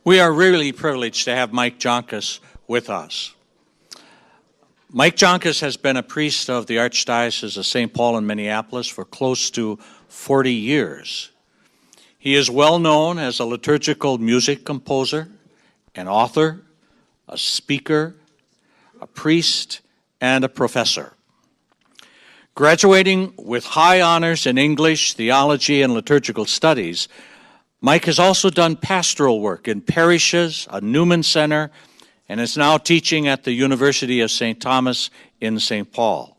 We are really privileged to have Mike Joncas with us. Mike Joncas has been a priest of the Archdiocese of St. Paul in Minneapolis for close to 40 years. He is well known as a liturgical music composer, an author, a speaker, a priest, and a professor. Graduating with high honors in English, theology, and liturgical studies, Mike has also done pastoral work in parishes, a Newman Center, and is now teaching at the University of St. Thomas in St. Paul.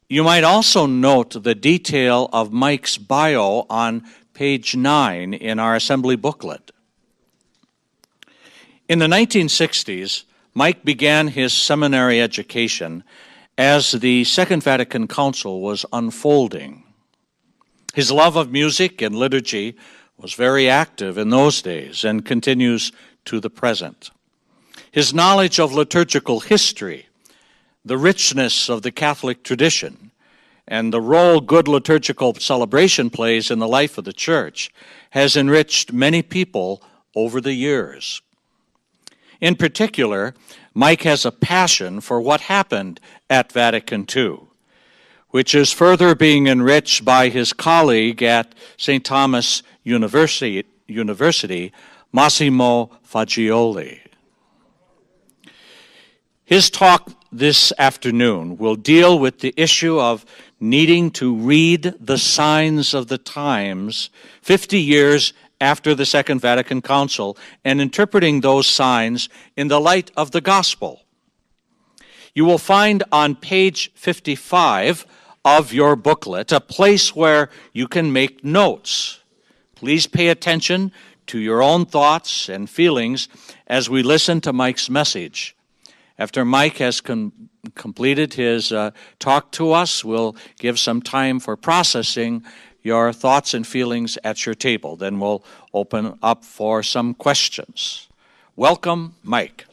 You might also note the detail of Mike's bio on page 9 in our assembly booklet. In the 1960s, Mike began his seminary education as the Second Vatican Council was unfolding. His love of music and liturgy was very active in those days and continues to the present. His knowledge of liturgical history, the richness of the Catholic tradition, and the role good liturgical celebration plays in the life of the Church has enriched many people over the years. In particular, Mike has a passion for what happened at Vatican II, which is further being enriched by his colleague at St. Thomas University, Massimo Fagioli. His talk this afternoon will deal with the issue of needing to read the signs of the times 50 years after the Second Vatican Council and interpreting those signs in the light of the gospel. You will find on page 55 of your booklet a place where you can make notes. Please pay attention to your own thoughts and feelings as we listen to Mike's message. After Mike has completed his talk to us, we'll give some time for processing your thoughts and feelings at your table. Then we'll open up for some questions. Welcome, Mike.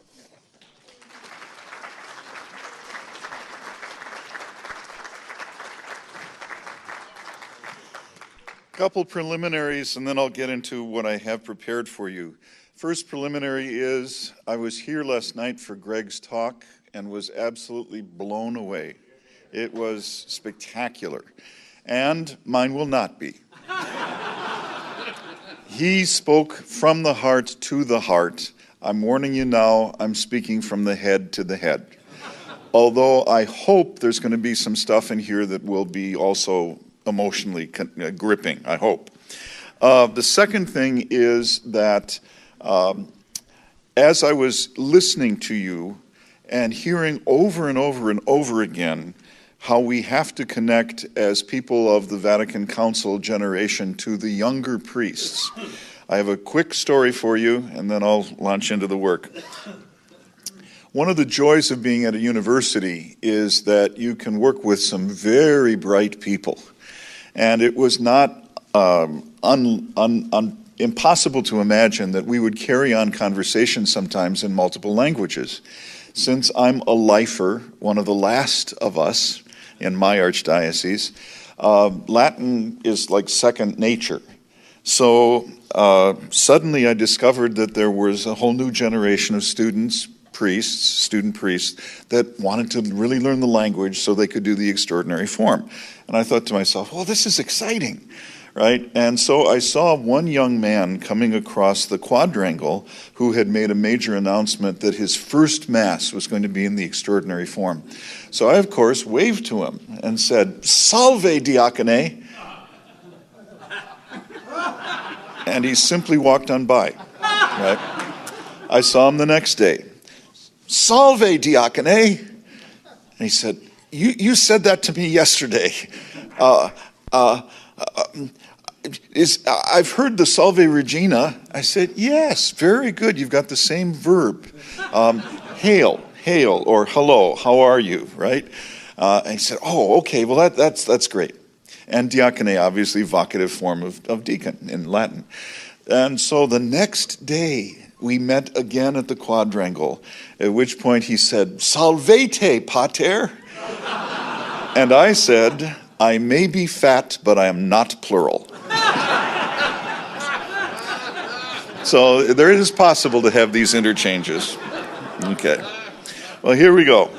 Couple preliminaries, and then I'll get into what I have prepared for you. First preliminary is I was here last night for Greg's talk and was absolutely blown away. It was spectacular, and mine will not be. He spoke from the heart to the heart. I'm warning you now, I'm speaking from the head to the head. Although I hope there's going to be some stuff in here that will be also emotionally gripping, I hope. The second thing is that as I was listening to you and hearing over and over and over again how we have to connect as people of the Vatican Council generation to the younger priests, I have a quick story for you and then I'll launch into the work. One of the joys of being at a university is that you can work with some very bright people. And it was not impossible to imagine that we would carry on conversations sometimes in multiple languages. Since I'm a lifer, one of the last of us in my archdiocese, Latin is like second nature. So suddenly I discovered that there was a whole new generation of student priests, that wanted to really learn the language so they could do the extraordinary form. And I thought to myself, well, this is exciting, right? And so I saw one young man coming across the quadrangle who had made a major announcement that his first Mass was going to be in the extraordinary form. So I, of course, waved to him and said, "Salve, diacone!" And he simply walked on by, right? I saw him the next day. "Salve, diacone!" And he said, you said that to me yesterday. I've heard the Salve Regina. I said, yes, very good. You've got the same verb. Hail, or hello, how are you, right? And he said, oh, okay, well, that's great. And diacone, obviously, vocative form of deacon in Latin. And so the next day, we met again at the quadrangle, at which point he said, "Salvete, pater." And I said, "I may be fat, but I am not plural." So there is possible to have these interchanges. Okay. Well, here we go.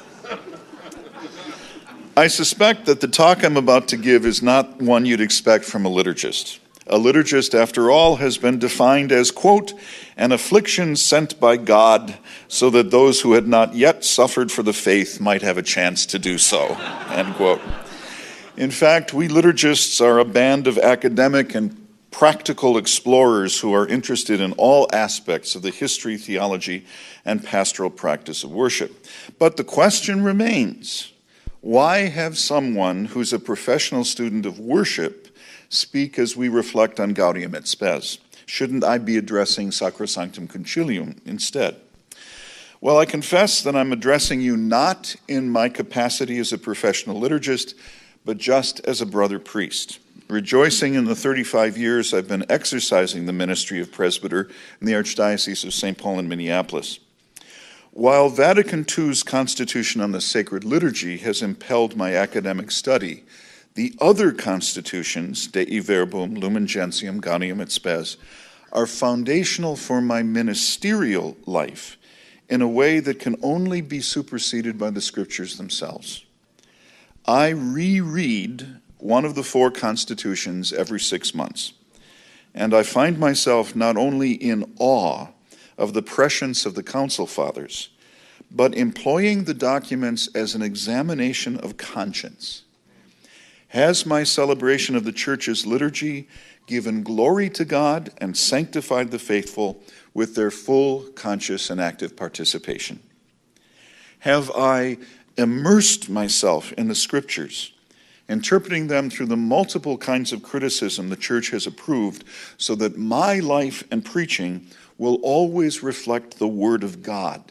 I suspect that the talk I'm about to give is not one you'd expect from a liturgist. A liturgist, after all, has been defined as, quote, an affliction sent by God so that those who had not yet suffered for the faith might have a chance to do so, end quote. In fact, we liturgists are a band of academic and practical explorers who are interested in all aspects of the history, theology, and pastoral practice of worship. But the question remains, why have someone who's a professional student of worship speak as we reflect on Gaudium et Spes? Shouldn't I be addressing Sacrosanctum Concilium instead? Well, I confess that I'm addressing you not in my capacity as a professional liturgist, but just as a brother priest, rejoicing in the 35 years I've been exercising the ministry of presbyter in the Archdiocese of St. Paul in Minneapolis. While Vatican II's Constitution on the Sacred Liturgy has impelled my academic study, the other constitutions, Dei Verbum, Lumen Gentium, Gaudium et Spes, are foundational for my ministerial life in a way that can only be superseded by the scriptures themselves. I reread one of the four constitutions every 6 months, and I find myself not only in awe of the prescience of the Council Fathers, but employing the documents as an examination of conscience. Has my celebration of the Church's liturgy given glory to God and sanctified the faithful with their full, conscious, and active participation? Have I immersed myself in the Scriptures, interpreting them through the multiple kinds of criticism the Church has approved, so that my life and preaching will always reflect the Word of God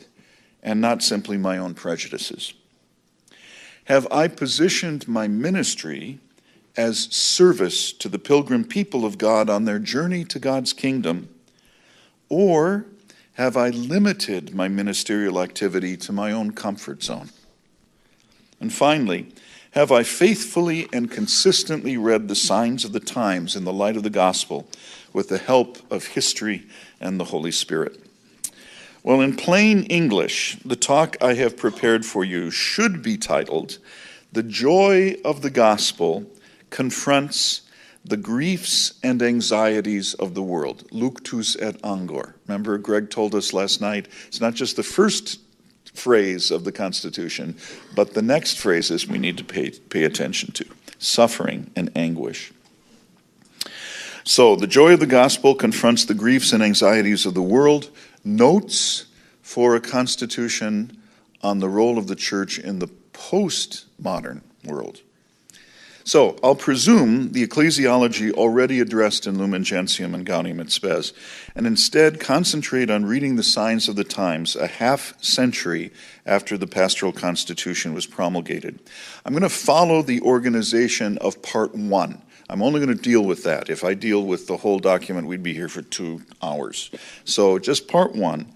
and not simply my own prejudices? Have I positioned my ministry as service to the pilgrim people of God on their journey to God's kingdom, or have I limited my ministerial activity to my own comfort zone? And finally, have I faithfully and consistently read the signs of the times in the light of the gospel with the help of history and the Holy Spirit? Well, in plain English, the talk I have prepared for you should be titled, The Joy of the Gospel Confronts the Griefs and Anxieties of the World, Luctus et Angor. Remember, Greg told us last night, it's not just the first phrase of the Constitution, but the next phrases we need to pay attention to, suffering and anguish. So, the joy of the gospel confronts the griefs and anxieties of the world. Notes for a constitution on the role of the church in the postmodern world. So, I'll presume the ecclesiology already addressed in Lumen Gentium and Gaudium et Spes, and instead concentrate on reading the signs of the times a half century after the pastoral constitution was promulgated. I'm going to follow the organization of part 1. I'm only going to deal with that. If I deal with the whole document, we'd be here for 2 hours. So just part 1.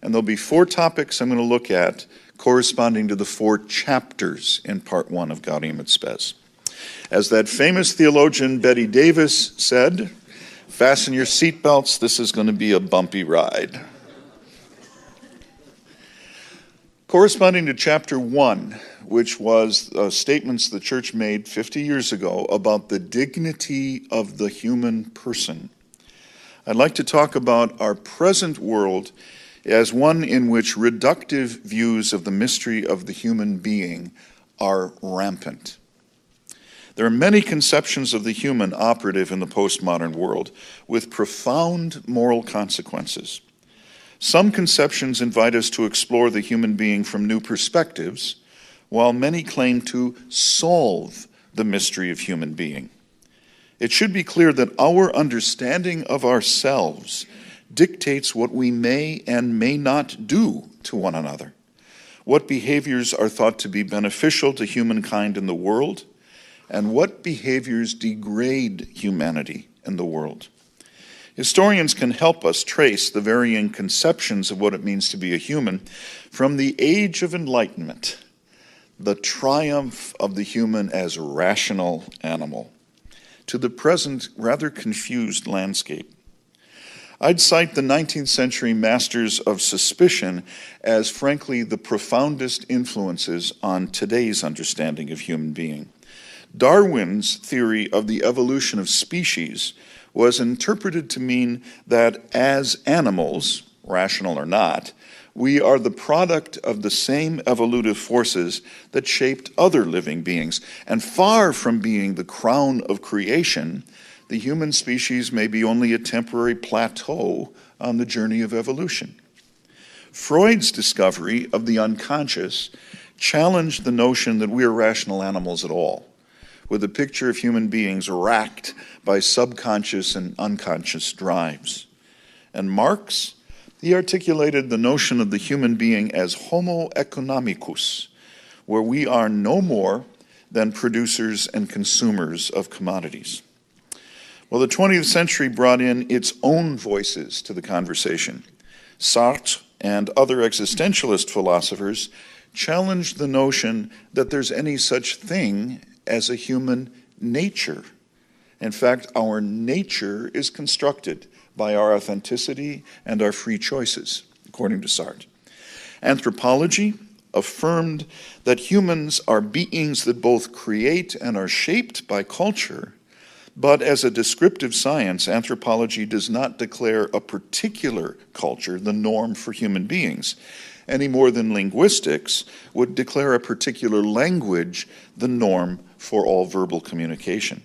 And there'll be 4 topics I'm going to look at corresponding to the 4 chapters in part 1 of Gaudium et Spes. As that famous theologian Betty Davis said, fasten your seatbelts, this is going to be a bumpy ride. Corresponding to chapter 1, which was statements the church made 50 years ago about the dignity of the human person, I'd like to talk about our present world as one in which reductive views of the mystery of the human being are rampant. There are many conceptions of the human operative in the postmodern world with profound moral consequences. Some conceptions invite us to explore the human being from new perspectives, while many claim to solve the mystery of human being. It should be clear that our understanding of ourselves dictates what we may and may not do to one another, what behaviors are thought to be beneficial to humankind in the world, and what behaviors degrade humanity in the world. Historians can help us trace the varying conceptions of what it means to be a human from the Age of Enlightenment, the triumph of the human as rational animal, to the present rather confused landscape. I'd cite the 19th century masters of suspicion as, frankly, the profoundest influences on today's understanding of human being. Darwin's theory of the evolution of species was interpreted to mean that as animals, rational or not, we are the product of the same evolutive forces that shaped other living beings. And far from being the crown of creation, the human species may be only a temporary plateau on the journey of evolution. Freud's discovery of the unconscious challenged the notion that we are rational animals at all, with a picture of human beings racked by subconscious and unconscious drives. And Marx, he articulated the notion of the human being as homo economicus, where we are no more than producers and consumers of commodities. Well, the 20th century brought in its own voices to the conversation. Sartre and other existentialist philosophers challenged the notion that there's any such thing as a human nature. In fact, our nature is constructed by our authenticity and our free choices, according to Sartre. Anthropology affirmed that humans are beings that both create and are shaped by culture. But as a descriptive science, anthropology does not declare a particular culture the norm for human beings, any more than linguistics would declare a particular language the norm for all verbal communication.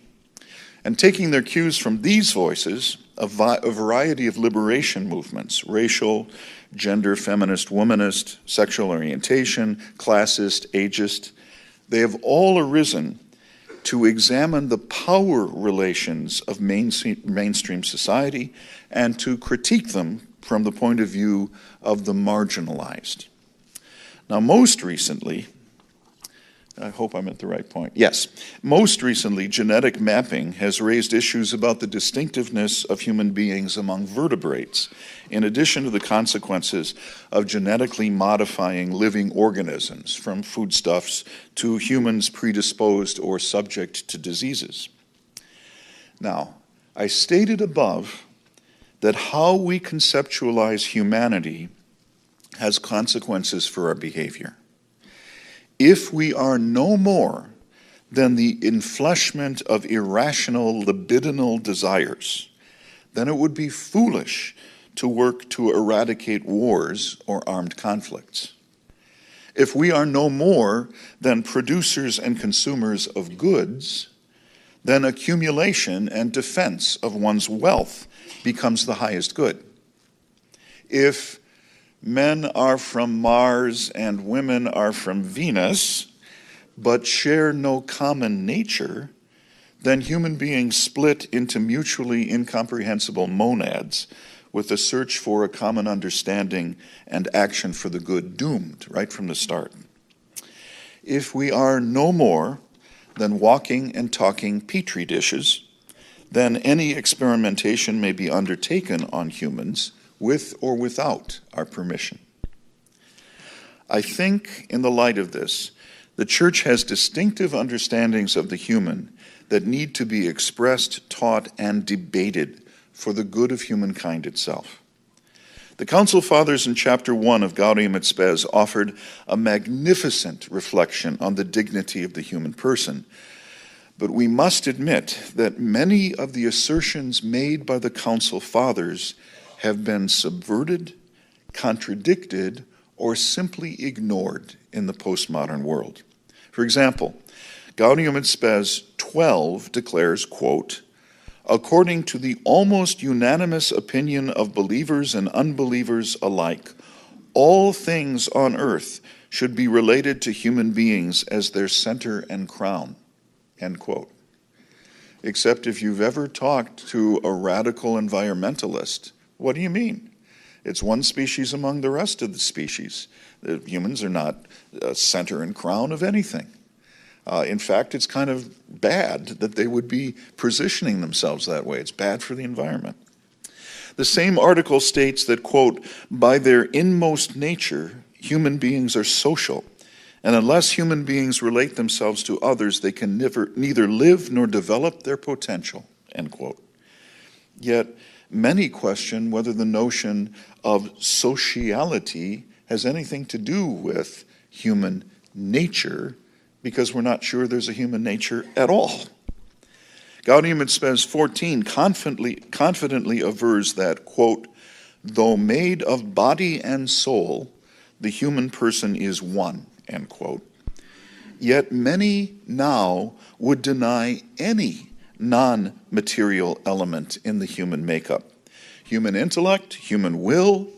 And taking their cues from these voices, a variety of liberation movements, racial, gender, feminist, womanist, sexual orientation, classist, ageist, they have all arisen to examine the power relations of mainstream society and to critique them from the point of view of the marginalized. Now, most recently, I hope I'm at the right point. Yes. Most recently, genetic mapping has raised issues about the distinctiveness of human beings among vertebrates, in addition to the consequences of genetically modifying living organisms, from foodstuffs to humans predisposed or subject to diseases. Now, I stated above that how we conceptualize humanity has consequences for our behavior. If we are no more than the enfleshment of irrational libidinal desires, then it would be foolish to work to eradicate wars or armed conflicts. If we are no more than producers and consumers of goods, then accumulation and defense of one's wealth becomes the highest good. If men are from Mars and women are from Venus, but share no common nature, then human beings split into mutually incomprehensible monads with a search for a common understanding and action for the good doomed right from the start. If we are no more than walking and talking petri dishes, then any experimentation may be undertaken on humans with or without our permission. I think, in the light of this, the Church has distinctive understandings of the human that need to be expressed, taught, and debated for the good of humankind itself. The Council Fathers in Chapter 1 of Gaudium et Spes offered a magnificent reflection on the dignity of the human person, but we must admit that many of the assertions made by the Council Fathers have been subverted, contradicted, or simply ignored in the postmodern world. For example, Gaudium et Spes 12 declares, quote, "According to the almost unanimous opinion of believers and unbelievers alike, all things on earth should be related to human beings as their center and crown," end quote. Except if you've ever talked to a radical environmentalist, what do you mean? It's one species among the rest of the species. The humans are not center and crown of anything. In fact, it's kind of bad that they would be positioning themselves that way. It's bad for the environment. The same article states that, quote, "By their inmost nature, human beings are social, and unless human beings relate themselves to others, they can neither live nor develop their potential," end quote. Yet, Many question whether the notion of sociality has anything to do with human nature, because we're not sure there's a human nature at all. Gaudium et Spes 14 confidently avers that, quote, though made of body and soul, the human person is one, end quote. Yet many now would deny any non-material element in the human makeup. Human intellect, human will,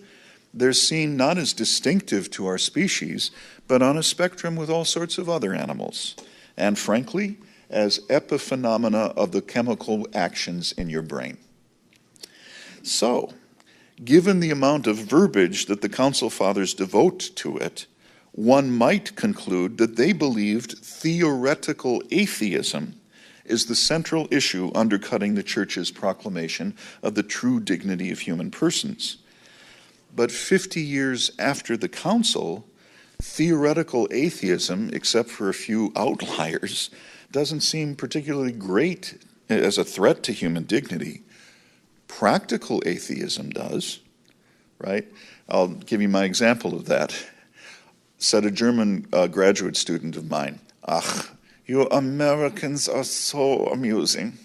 they're seen not as distinctive to our species, but on a spectrum with all sorts of other animals, and frankly, as epiphenomena of the chemical actions in your brain. So, given the amount of verbiage that the Council Fathers devote to it, one might conclude that they believed theoretical atheism is the central issue undercutting the Church's proclamation of the true dignity of human persons. But 50 years after the Council, theoretical atheism, except for a few outliers, doesn't seem particularly great as a threat to human dignity. Practical atheism does, right? I'll give you my example of that. Said a German graduate student of mine, "Ach, you Americans are so amusing.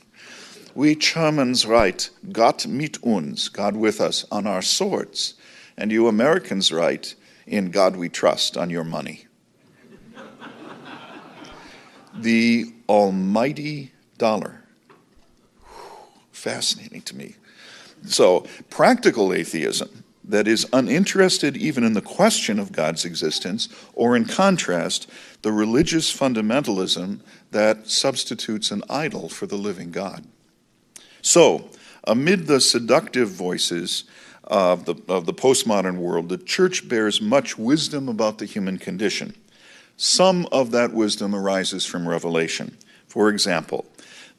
We Germans write, Gott mit uns, God with us, on our swords, and you Americans write, in God we trust, on your money." The almighty dollar. Fascinating to me. So, practical atheism, that is uninterested even in the question of God's existence, or in contrast, the religious fundamentalism that substitutes an idol for the living God. So, amid the seductive voices of the postmodern world, the Church bears much wisdom about the human condition. Some of that wisdom arises from Revelation. For example,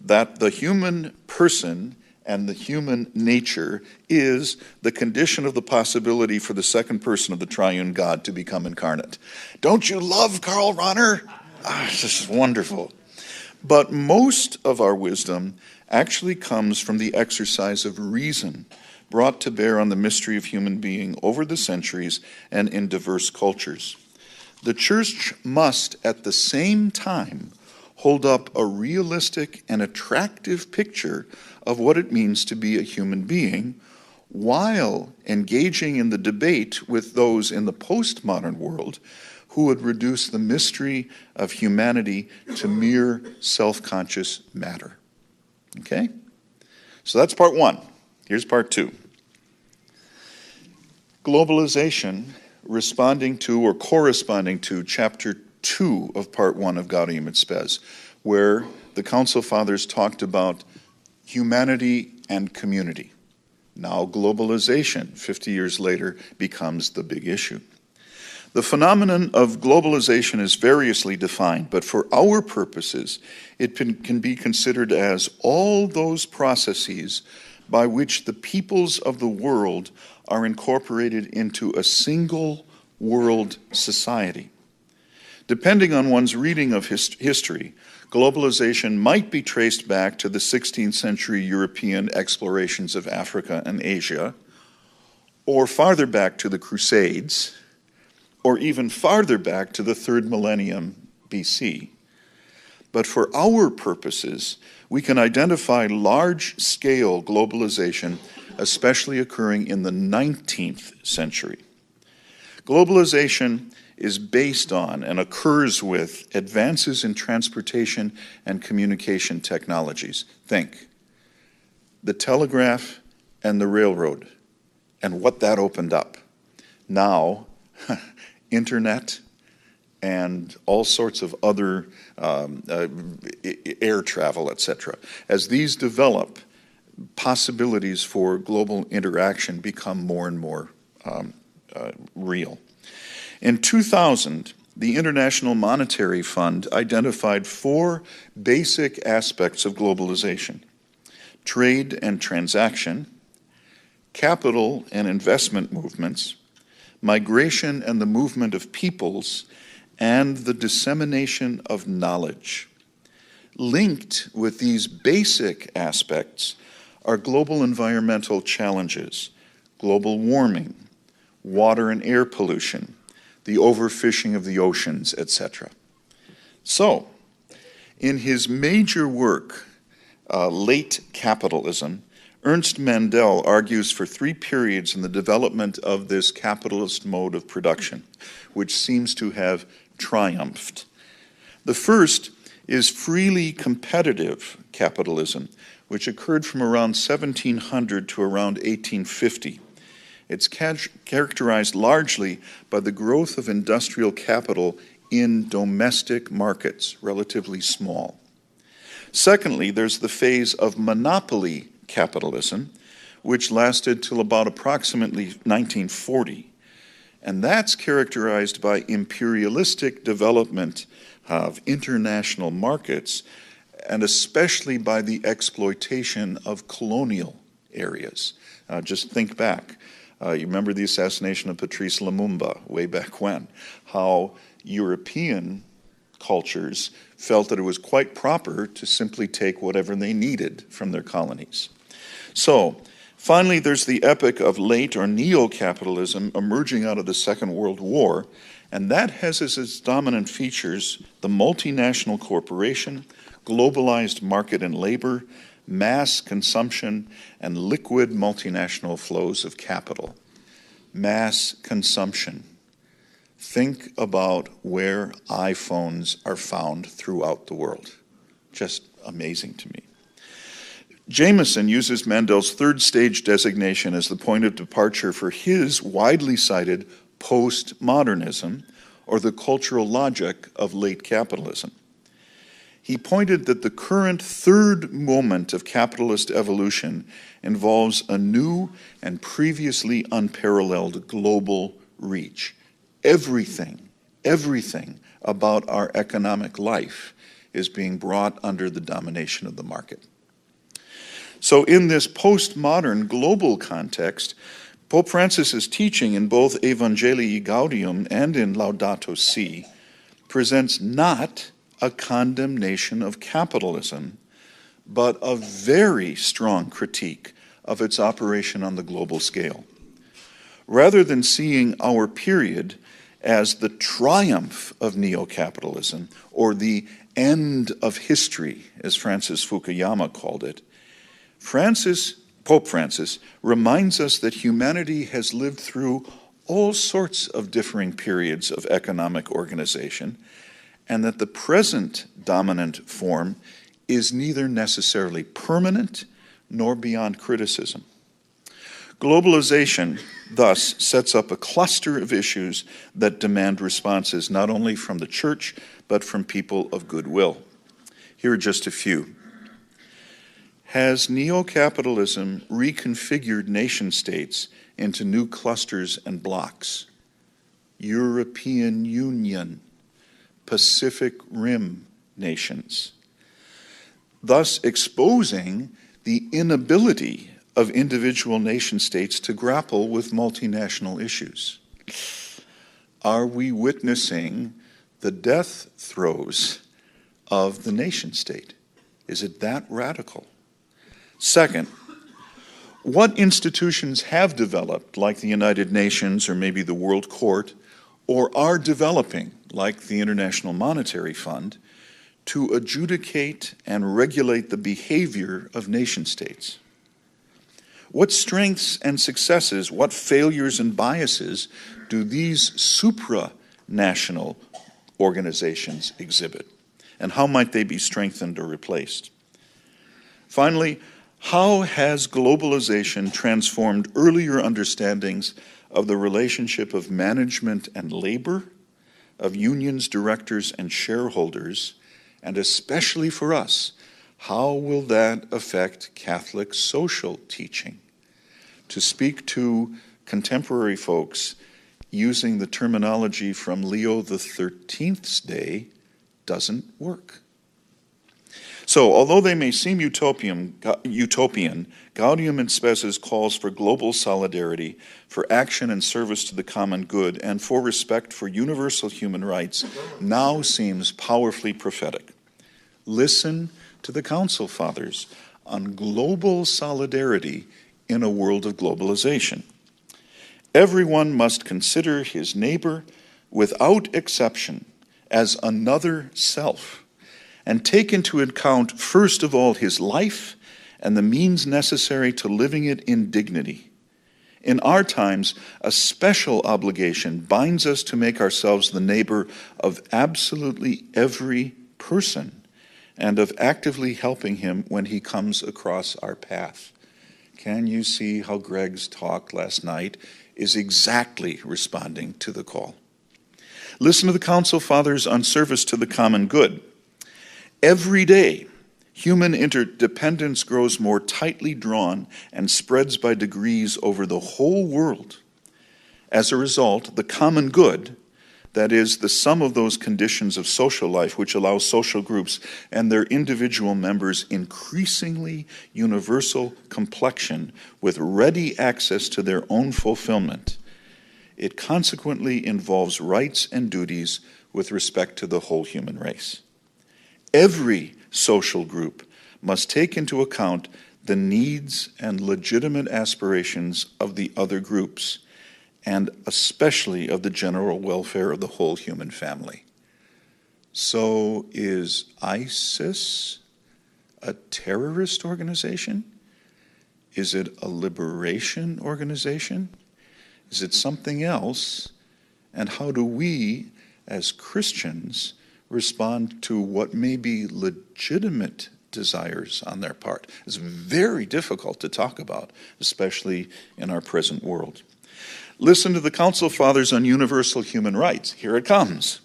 that the human person and the human nature is the condition of the possibility for the second person of the triune God to become incarnate. Don't you love Karl Rahner? This is wonderful. But most of our wisdom actually comes from the exercise of reason brought to bear on the mystery of human being over the centuries and in diverse cultures. The Church must, at the same time, hold up a realistic and attractive picture of what it means to be a human being, while engaging in the debate with those in the postmodern world who would reduce the mystery of humanity to mere self-conscious matter. Okay? So that's part one. Here's part two. Globalization, responding to or corresponding to chapter 2 of part 1 of Gaudium et Spes, where the Council Fathers talked about humanity and community. Now globalization, 50 years later, becomes the big issue. The phenomenon of globalization is variously defined, but for our purposes, it can be considered as all those processes by which the peoples of the world are incorporated into a single world society. Depending on one's reading of history, globalization might be traced back to the 16th century European explorations of Africa and Asia, or farther back to the Crusades, or even farther back to the 3rd millennium BC. But for our purposes, we can identify large-scale globalization, especially occurring in the 19th century. Globalization is based on and occurs with advances in transportation and communication technologies. Think, the telegraph and the railroad, and what that opened up. Now, internet and all sorts of other air travel, etc. As these develop, possibilities for global interaction become more and more real. In 2000, the International Monetary Fund identified 4 basic aspects of globalization: trade and transaction, capital and investment movements, migration and the movement of peoples, and the dissemination of knowledge. Linked with these basic aspects are global environmental challenges, global warming, water and air pollution, the overfishing of the oceans, etc. So, in his major work, Late Capitalism, Ernst Mandel argues for 3 periods in the development of this capitalist mode of production, which seems to have triumphed. The first is freely competitive capitalism, which occurred from around 1700 to around 1850. It's characterized largely by the growth of industrial capital in domestic markets, relatively small. Secondly, there's the phase of monopoly capitalism, which lasted till about approximately 1940. And that's characterized by imperialistic development of international markets, and especially by the exploitation of colonial areas. Just think back. You remember the assassination of Patrice Lumumba way back when, how European cultures felt that it was quite proper to simply take whatever they needed from their colonies. So, finally, there's the epoch of late or neo-capitalism emerging out of the Second World War, and that has as its dominant features the multinational corporation, globalized market and labor, mass consumption, and liquid multinational flows of capital. Mass consumption. Think about where iPhones are found throughout the world. Just amazing to me. Jameson uses Mandel's third stage designation as the point of departure for his widely cited postmodernism, or the cultural logic of late capitalism. He pointed that the current third moment of capitalist evolution involves a new and previously unparalleled global reach. Everything about our economic life is being brought under the domination of the market. So in this postmodern global context, Pope Francis's teaching in both Evangelii Gaudium and in Laudato Si presents not a condemnation of capitalism, but a very strong critique of its operation on the global scale. Rather than seeing our period as the triumph of neo-capitalism, or the end of history, as Francis Fukuyama called it, Pope Francis reminds us that humanity has lived through all sorts of differing periods of economic organization, and that the present dominant form is neither necessarily permanent nor beyond criticism. Globalization, thus, sets up a cluster of issues that demand responses not only from the church, but from people of goodwill. Here are just a few. Has neo-capitalism reconfigured nation-states into new clusters and blocks? European Union, Pacific Rim nations, thus exposing the inability of individual nation-states to grapple with multinational issues. Are we witnessing the death throes of the nation-state? Is it that radical? Second, what institutions have developed, like the United Nations or maybe the World Court, or are developing, like the International Monetary Fund, to adjudicate and regulate the behavior of nation-states? What strengths and successes, what failures and biases do these supranational organizations exhibit? And how might they be strengthened or replaced? Finally, how has globalization transformed earlier understandings of the relationship of management and labor, of unions, directors, and shareholders, and especially for us, how will that affect Catholic social teaching? To speak to contemporary folks using the terminology from Leo XIII's day doesn't work. So, although they may seem utopian, Gaudium and Spes' calls for global solidarity, for action and service to the common good, and for respect for universal human rights now seems powerfully prophetic. Listen to the Council Fathers on global solidarity in a world of globalization. Everyone must consider his neighbor without exception as another self, and take into account first of all his life and the means necessary to living it in dignity. In our times, a special obligation binds us to make ourselves the neighbor of absolutely every person, and of actively helping him when he comes across our path. Can you see how Greg's talk last night is exactly responding to the call? Listen to the Council Fathers on service to the common good. Every day, human interdependence grows more tightly drawn and spreads by degrees over the whole world. As a result, the common good, that is, the sum of those conditions of social life which allow social groups and their individual members increasingly universal complexion with ready access to their own fulfillment, it consequently involves rights and duties with respect to the whole human race. Every social group must take into account the needs and legitimate aspirations of the other groups, and especially of the general welfare of the whole human family. So is ISIS a terrorist organization? Is it a liberation organization? Is it something else? And how do we, as Christians, respond to what may be legitimate desires on their part? It's very difficult to talk about, especially in our present world. Listen to the Council Fathers on universal human rights. Here it comes.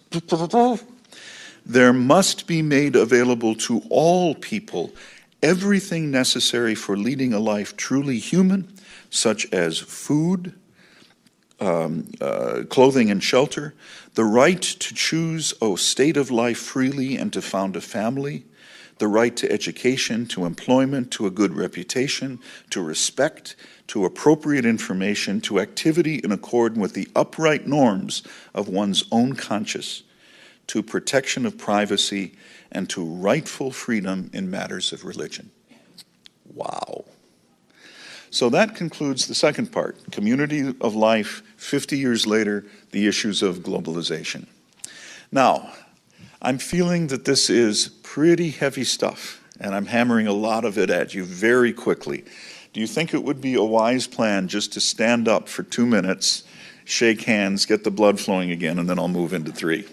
There must be made available to all people everything necessary for leading a life truly human, such as food, clothing and shelter, the right to choose a state of life freely and to found a family, the right to education, to employment, to a good reputation, to respect, to appropriate information, to activity in accord with the upright norms of one's own conscience, to protection of privacy, and to rightful freedom in matters of religion. Wow. So that concludes the second part, community of life, 50 years later, the issues of globalization. Now, I'm feeling that this is pretty heavy stuff, and I'm hammering a lot of it at you very quickly. Do you think it would be a wise plan just to stand up for 2 minutes, shake hands, get the blood flowing again, and then I'll move into 3?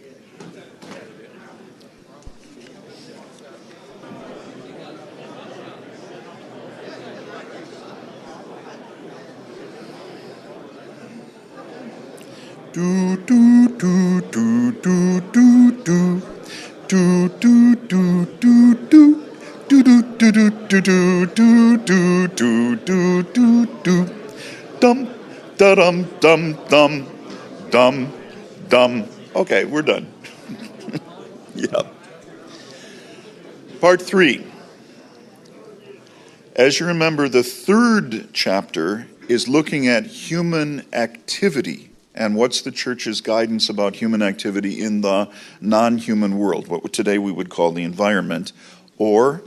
Do do do do do do do do do do do do. Do do do do do do do do do do do do. Dum da dum dum dum dum dum. Okay, we're done. Yep. Part 3. As you remember, the third chapter is looking at human activity and what's the church's guidance about human activity in the non-human world, what today we would call the environment, or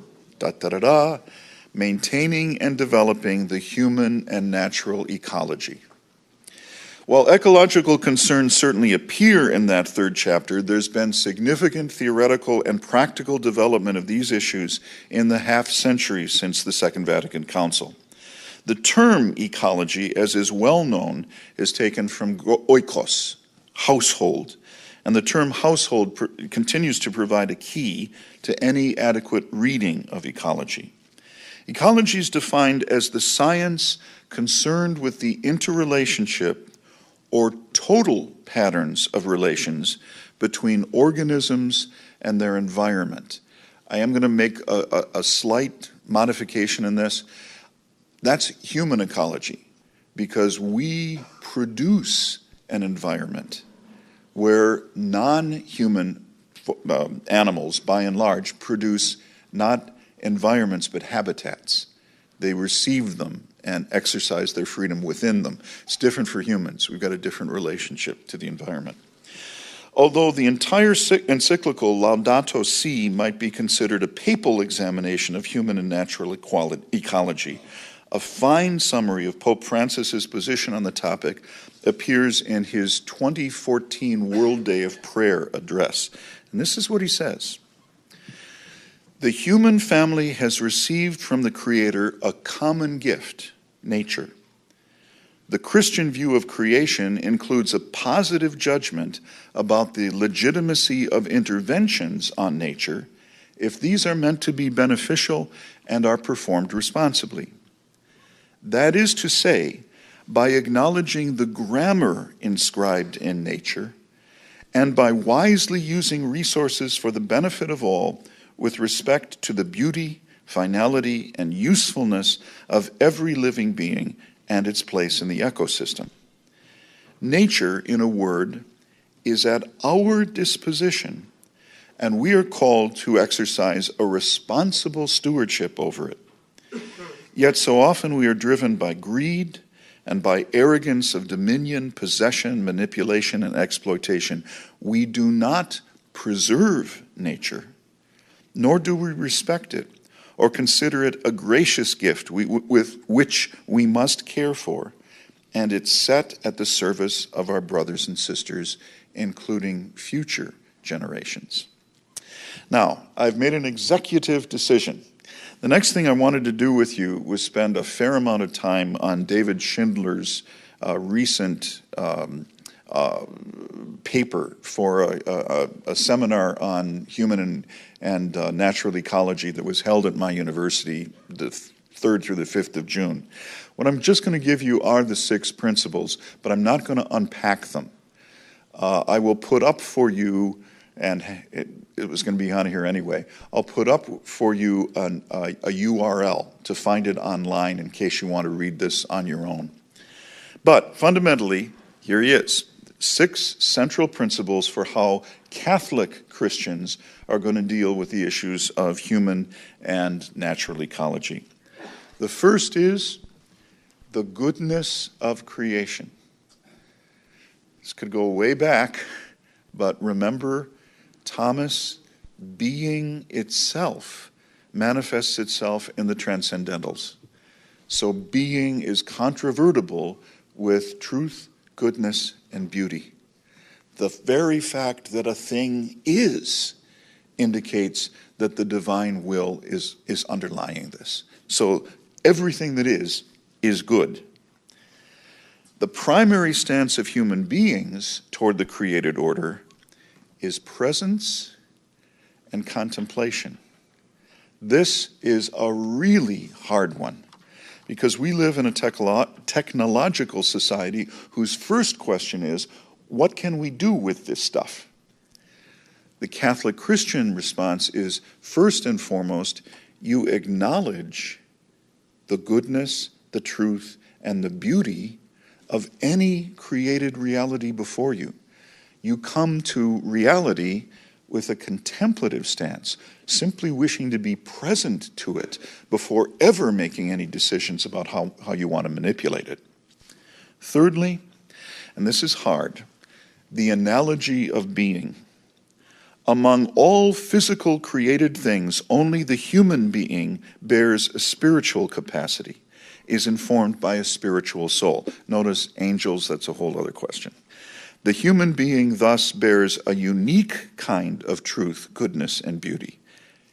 maintaining and developing the human and natural ecology. While ecological concerns certainly appear in that third chapter, there's been significant theoretical and practical development of these issues in the half-century since the Second Vatican Council. The term ecology, as is well known, is taken from oikos, household, and the term household continues to provide a key to any adequate reading of ecology. Ecology is defined as the science concerned with the interrelationship or total patterns of relations between organisms and their environment. I am going to make a slight modification in this. That's human ecology, because we produce an environment where non-human animals, by and large, produce not environments but habitats. They receive them and exercise their freedom within them. It's different for humans. We've got a different relationship to the environment. Although the entire encyclical Laudato Si might be considered a papal examination of human and natural ecology, a fine summary of Pope Francis's position on the topic appears in his 2014 World Day of Prayer address. And this is what he says. The human family has received from the Creator a common gift, nature. The Christian view of creation includes a positive judgment about the legitimacy of interventions on nature if these are meant to be beneficial and are performed responsibly. That is to say, by acknowledging the grammar inscribed in nature and by wisely using resources for the benefit of all with respect to the beauty, finality, and usefulness of every living being and its place in the ecosystem. Nature, in a word, is at our disposition, and we are called to exercise a responsible stewardship over it. Yet so often we are driven by greed and by arrogance of dominion, possession, manipulation, and exploitation. We do not preserve nature, nor do we respect it or consider it a gracious gift with which we must care for, and it's set at the service of our brothers and sisters, including future generations. Now, I've made an executive decision. The next thing I wanted to do with you was spend a fair amount of time on David Schindler's recent paper for a seminar on human and natural ecology that was held at my university the 3rd through the 5th of June. What I'm just going to give you are the 6 principles, but I'm not going to unpack them. I will put up for you, and it was going to be on here anyway, I'll put up for you a URL to find it online in case you want to read this on your own. But fundamentally, here he is. 6 central principles for how Catholic Christians are going to deal with the issues of human and natural ecology. The first is the goodness of creation. This could go way back, but remember, Thomas, being itself manifests itself in the transcendentals. So being is controvertible with truth, goodness, and beauty. The very fact that a thing is indicates that the divine will is underlying this. So everything that is good. The primary stance of human beings toward the created order is presence and contemplation. This is a really hard one because we live in a technological society whose first question is, what can we do with this stuff? The Catholic Christian response is, first and foremost, you acknowledge the goodness, the truth, and the beauty of any created reality before you. You come to reality with a contemplative stance, simply wishing to be present to it before ever making any decisions about how you want to manipulate it. Thirdly, and this is hard, the analogy of being. Among all physical created things, only the human being bears a spiritual capacity, is informed by a spiritual soul. Notice angels, that's a whole other question. The human being thus bears a unique kind of truth, goodness, and beauty,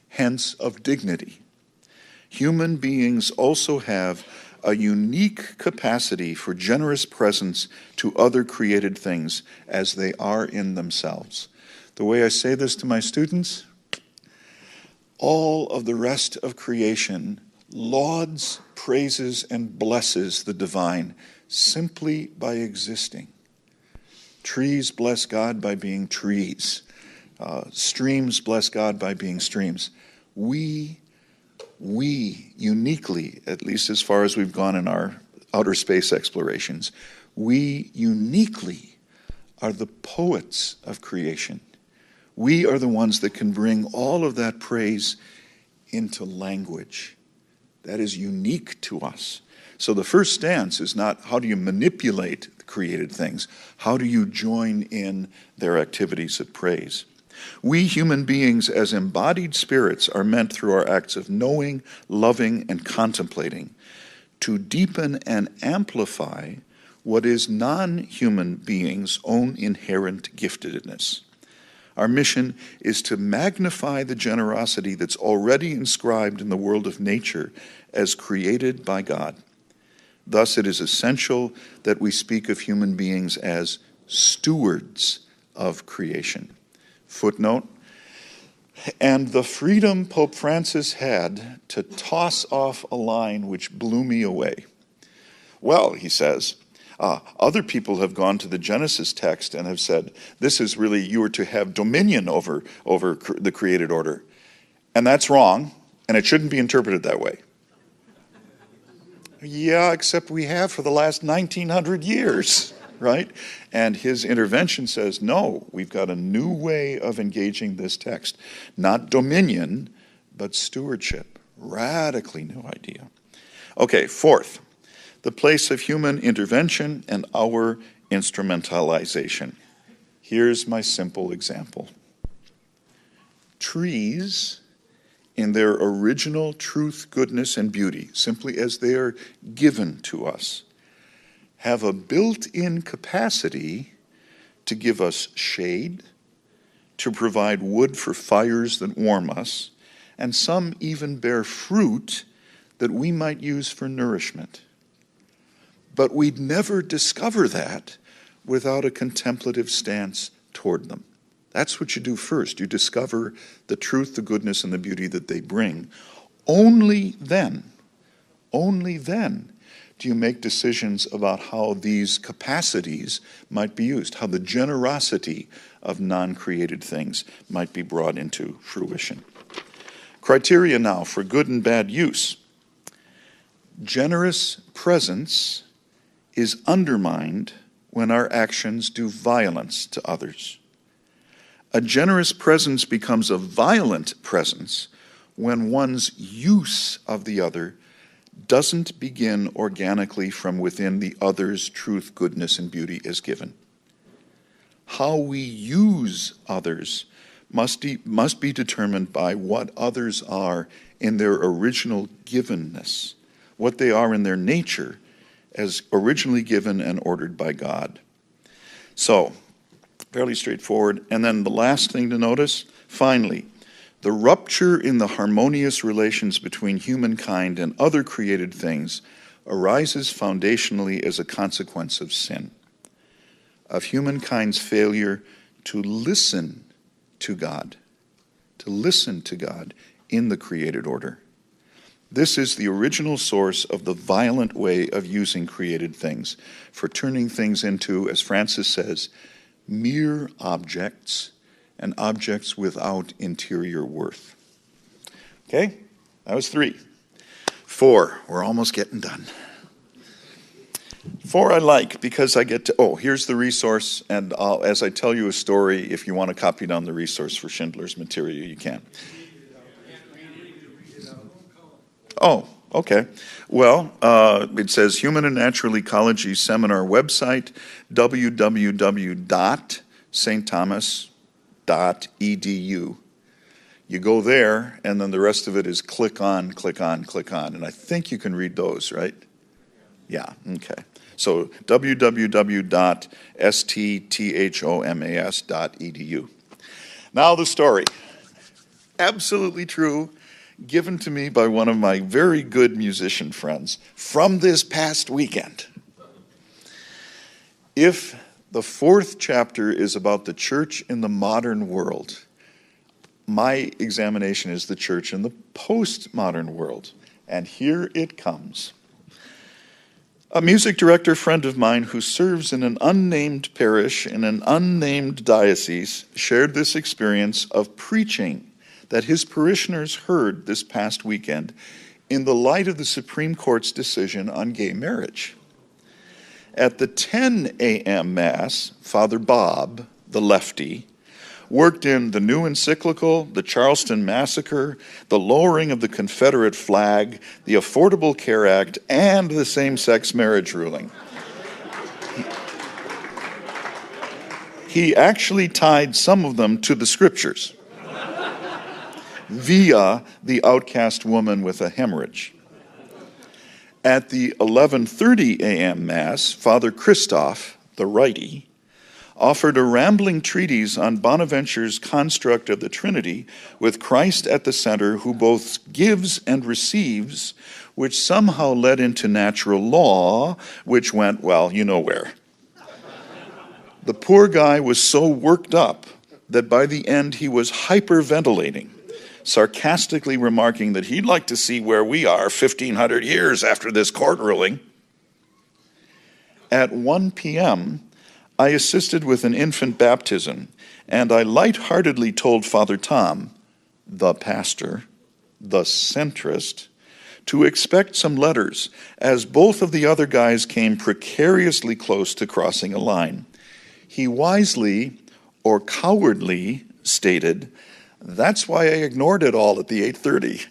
hence of dignity. Human beings also have a unique capacity for generous presence to other created things as they are in themselves. The way I say this to my students, all of the rest of creation lauds, praises, and blesses the divine simply by existing. Trees bless God by being trees. Streams bless God by being streams. We uniquely, at least as far as we've gone in our outer space explorations, we uniquely are the poets of creation. We are the ones that can bring all of that praise into language. That is unique to us. So the first stance is not how do you manipulate the created things, how do you join in their activities of praise. We human beings as embodied spirits are meant through our acts of knowing, loving, and contemplating to deepen and amplify what is non-human beings' own inherent giftedness. Our mission is to magnify the generosity that's already inscribed in the world of nature as created by God. Thus, it is essential that we speak of human beings as stewards of creation. Footnote, and the freedom Pope Francis had to toss off a line which blew me away. Well, he says, other people have gone to the Genesis text and have said, this is really, you are to have dominion over the created order. And that's wrong, and it shouldn't be interpreted that way. Yeah, except we have for the last 1900 years, right? And his intervention says, no, we've got a new way of engaging this text. Not dominion, but stewardship. Radically new idea. Okay, fourth, the place of human intervention and our instrumentalization. Here's my simple example. Trees, in their original truth, goodness, and beauty, simply as they are given to us, have a built-in capacity to give us shade, to provide wood for fires that warm us, and some even bear fruit that we might use for nourishment. But we'd never discover that without a contemplative stance toward them. That's what you do first. You discover the truth, the goodness, and the beauty that they bring. Only then do you make decisions about how these capacities might be used, how the generosity of non-created things might be brought into fruition. Criteria now for good and bad use. Generous presence is undermined when our actions do violence to others. A generous presence becomes a violent presence when one's use of the other doesn't begin organically from within the other's truth, goodness, and beauty as given. How we use others must be determined by what others are in their original givenness, what they are in their nature as originally given and ordered by God. So, fairly straightforward. And then the last thing to notice, finally, the rupture in the harmonious relations between humankind and other created things arises foundationally as a consequence of sin, of humankind's failure to listen to God in the created order. This is the original source of the violent way of using created things, for turning things into, as Francis says, mere objects and objects without interior worth. Okay, that was 3. 4, we're almost getting done. 4 I like because I get to, here's the resource, and as I tell you a story, if you want to copy down the resource for Schindler's Material, you can. Oh, okay. Well, it says Human and Natural Ecology Seminar website, www.stthomas.edu. You go there, and then the rest of it is click on, and I think you can read those, right? Yeah, okay. So www.stthomas.edu. Now the story. Absolutely true. Given to me by one of my very good musician friends from this past weekend. If the 4th chapter is about the church in the modern world, my examination is the church in the postmodern world. And here it comes. A music director friend of mine who serves in an unnamed parish in an unnamed diocese shared this experience of preaching that his parishioners heard this past weekend in the light of the Supreme Court's decision on gay marriage. At the 10 a.m. Mass, Father Bob, the lefty, worked in the new encyclical, the Charleston Massacre, the lowering of the Confederate flag, the Affordable Care Act, and the same-sex marriage ruling. He actually tied some of them to the scriptures via the outcast woman with a hemorrhage. At the 11:30 a.m. Mass, Father Christoph, the righty, offered a rambling treatise on Bonaventure's construct of the Trinity, with Christ at the center, who both gives and receives, which somehow led into natural law, which went, well, you know where. The poor guy was so worked up that by the end he was hyperventilating, sarcastically remarking that he'd like to see where we are 1,500 years after this court ruling. At 1 p.m., I assisted with an infant baptism, and I lightheartedly told Father Tom, the pastor, the centrist, to expect some letters, as both of the other guys came precariously close to crossing a line. He wisely, or cowardly, stated, "That's why I ignored it all at the 8:30.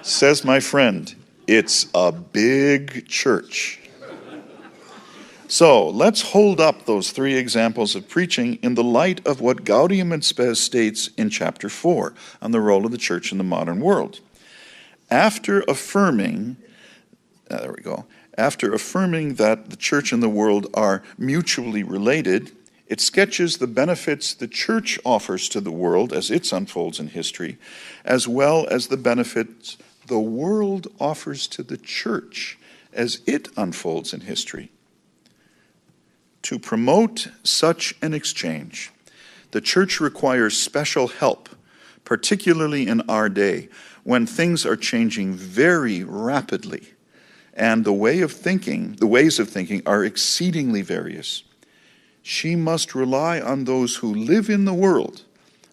Says my friend, it's a big church. So let's hold up those three examples of preaching in the light of what Gaudium et Spes states in chapter 4 on the role of the church in the modern world. After affirming that the church and the world are mutually related, it sketches the benefits the church offers to the world as it unfolds in history, as well as the benefits the world offers to the church as it unfolds in history. To promote such an exchange, the church requires special help, particularly in our day, when things are changing very rapidly, and the ways of thinking are exceedingly various. She must rely on those who live in the world,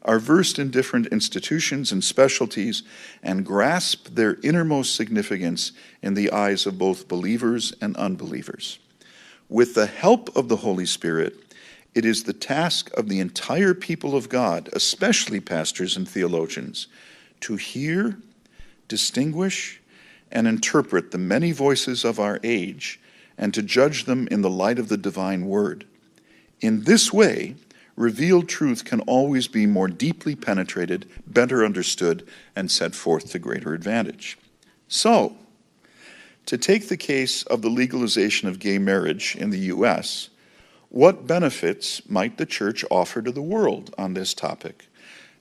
are versed in different institutions and specialties, and grasp their innermost significance in the eyes of both believers and unbelievers. With the help of the Holy Spirit, it is the task of the entire people of God, especially pastors and theologians, to hear, distinguish, and interpret the many voices of our age, and to judge them in the light of the divine word. In this way, revealed truth can always be more deeply penetrated, better understood, and set forth to greater advantage. So, to take the case of the legalization of gay marriage in the U.S., what benefits might the church offer to the world on this topic?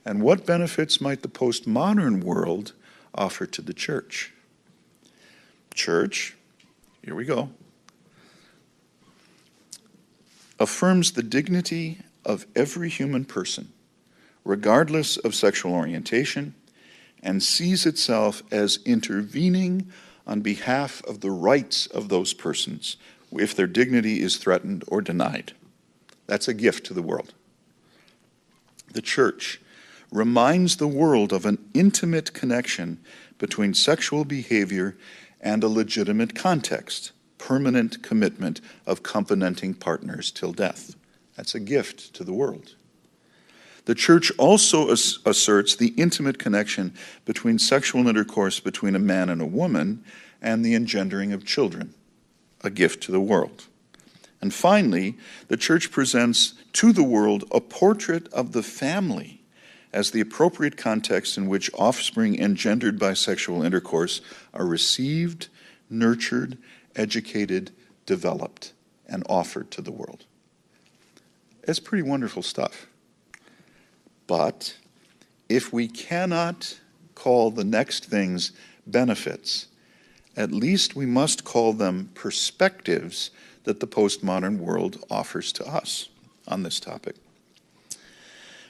And what benefits might the postmodern world offer to the church? Church, here we go, affirms the dignity of every human person, regardless of sexual orientation, and sees itself as intervening on behalf of the rights of those persons if their dignity is threatened or denied. That's a gift to the world. The church reminds the world of an intimate connection between sexual behavior and a legitimate context, permanent commitment of covenanting partners till death. That's a gift to the world. The church also asserts the intimate connection between sexual intercourse between a man and a woman and the engendering of children, a gift to the world. And finally, the church presents to the world a portrait of the family as the appropriate context in which offspring engendered by sexual intercourse are received, nurtured, educated, developed, and offered to the world. It's pretty wonderful stuff. But if we cannot call the next things benefits, at least we must call them perspectives that the postmodern world offers to us on this topic.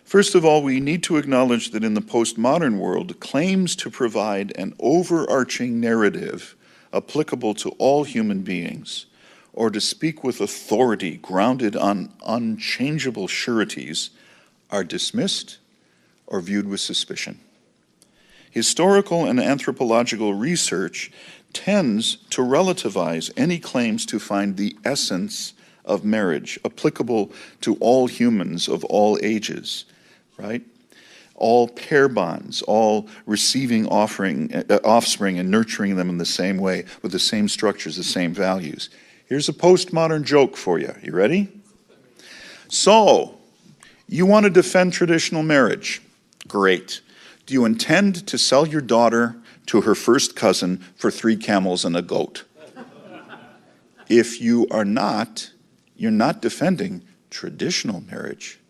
First of all, we need to acknowledge that in the postmodern world, claims to provide an overarching narrative applicable to all human beings, or to speak with authority grounded on unchangeable sureties, are dismissed or viewed with suspicion. Historical and anthropological research tends to relativize any claims to find the essence of marriage, applicable to all humans of all ages, right? All pair bonds, all receiving offspring and nurturing them in the same way, with the same structures, the same values. Here's a postmodern joke for you. You ready? So, you want to defend traditional marriage. Great. Do you intend to sell your daughter to her first cousin for 3 camels and a goat? If you are not, you're not defending traditional marriage,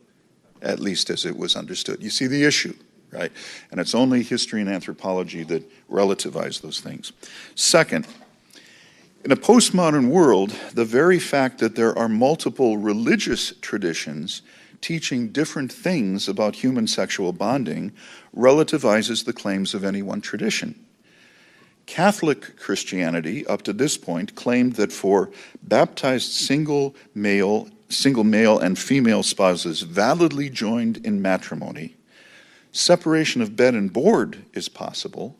at least as it was understood. You see the issue, right? And it's only history and anthropology that relativize those things. Second, in a postmodern world, the very fact that there are multiple religious traditions teaching different things about human sexual bonding relativizes the claims of any one tradition. Catholic Christianity, up to this point, claimed that for baptized single male and female spouses validly joined in matrimony, separation of bed and board is possible,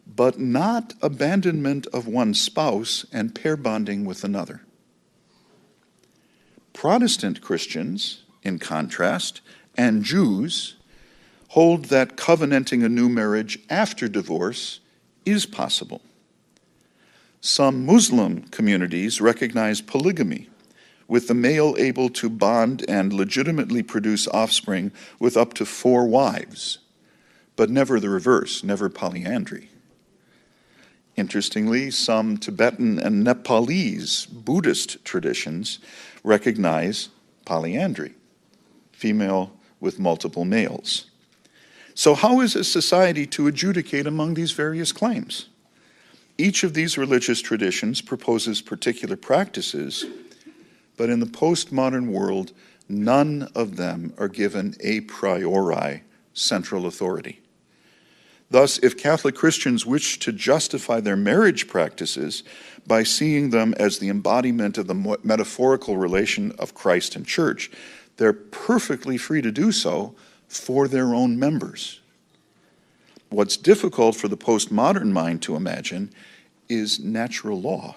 but not abandonment of one spouse and pair bonding with another. Protestant Christians, in contrast, and Jews hold that covenanting a new marriage after divorce is possible. Some Muslim communities recognize polygamy, with the male able to bond and legitimately produce offspring with up to 4 wives, but never the reverse, never polyandry. Interestingly, some Tibetan and Nepalese Buddhist traditions recognize polyandry, female with multiple males. So how is a society to adjudicate among these various claims? Each of these religious traditions proposes particular practices, but in the postmodern world, none of them are given a priori central authority. Thus, if Catholic Christians wish to justify their marriage practices by seeing them as the embodiment of the metaphorical relation of Christ and Church, they're perfectly free to do so for their own members. What's difficult for the postmodern mind to imagine is natural law,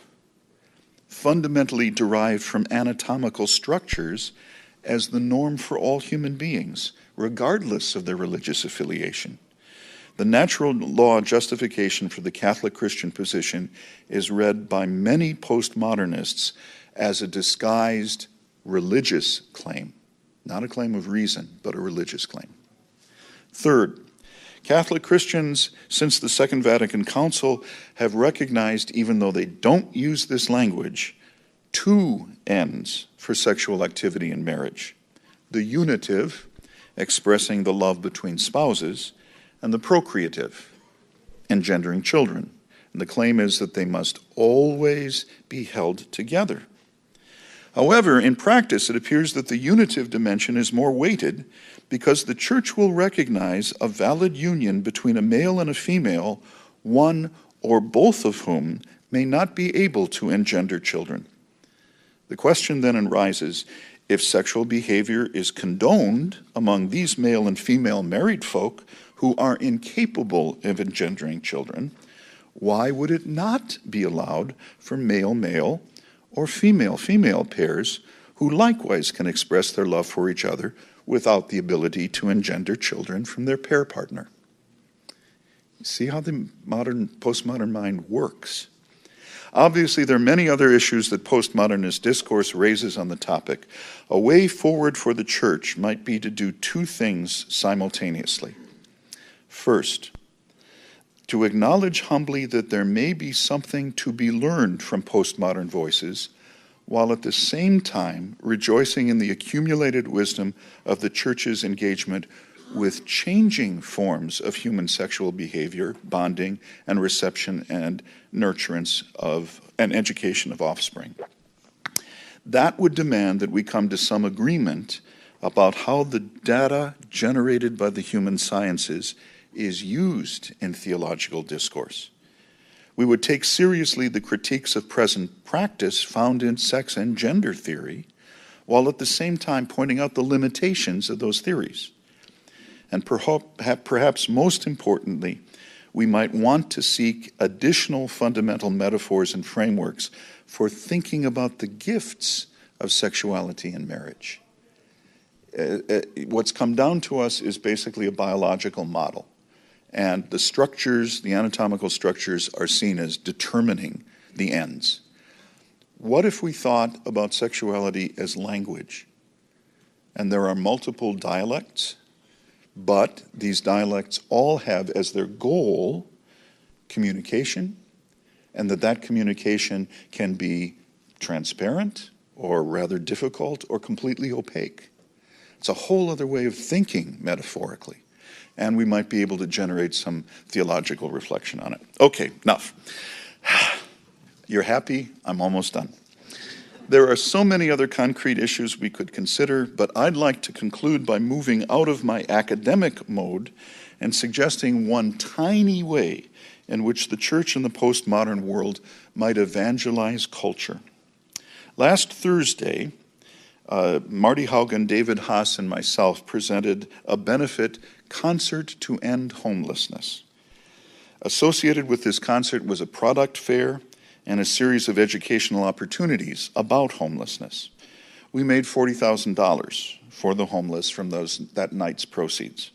fundamentally derived from anatomical structures as the norm for all human beings, regardless of their religious affiliation. The natural law justification for the Catholic Christian position is read by many postmodernists as a disguised religious claim. Not a claim of reason, but a religious claim. Third, Catholic Christians, since the Second Vatican Council, have recognized, even though they don't use this language, 2 ends for sexual activity in marriage. The unitive, expressing the love between spouses, and the procreative, engendering children. And the claim is that they must always be held together. However, in practice, it appears that the unitive dimension is more weighted because the Church will recognize a valid union between a male and a female, one or both of whom may not be able to engender children. The question then arises, if sexual behavior is condoned among these male and female married folk who are incapable of engendering children, why would it not be allowed for male-male or female-female pairs who likewise can express their love for each other without the ability to engender children from their pair partner? See how the postmodern mind works. Obviously, there are many other issues that postmodernist discourse raises on the topic. A way forward for the Church might be to do 2 things simultaneously. First, to acknowledge humbly that there may be something to be learned from postmodern voices, while at the same time rejoicing in the accumulated wisdom of the Church's engagement with changing forms of human sexual behavior, bonding, and reception and nurturance of and education of offspring. That would demand that we come to some agreement about how the data generated by the human sciences is used in theological discourse. We would take seriously the critiques of present practice found in sex and gender theory, while at the same time pointing out the limitations of those theories. And perhaps most importantly, we might want to seek additional fundamental metaphors and frameworks for thinking about the gifts of sexuality and marriage. What's come down to us is basically a biological model. And the structures, the anatomical structures, are seen as determining the ends. What if we thought about sexuality as language? And there are multiple dialects, but these dialects all have as their goal communication, and that communication can be transparent or rather difficult or completely opaque. It's a whole other way of thinking metaphorically, and we might be able to generate some theological reflection on it. Okay, enough. You're happy? I'm almost done. There are so many other concrete issues we could consider, but I'd like to conclude by moving out of my academic mode and suggesting one tiny way in which the church in the postmodern world might evangelize culture. Last Thursday, Marty Haugen, David Haas, and myself presented a benefit concert to end homelessness. Associated with this concert was a product fair and a series of educational opportunities about homelessness. We made $40,000 for the homeless from that night's proceeds.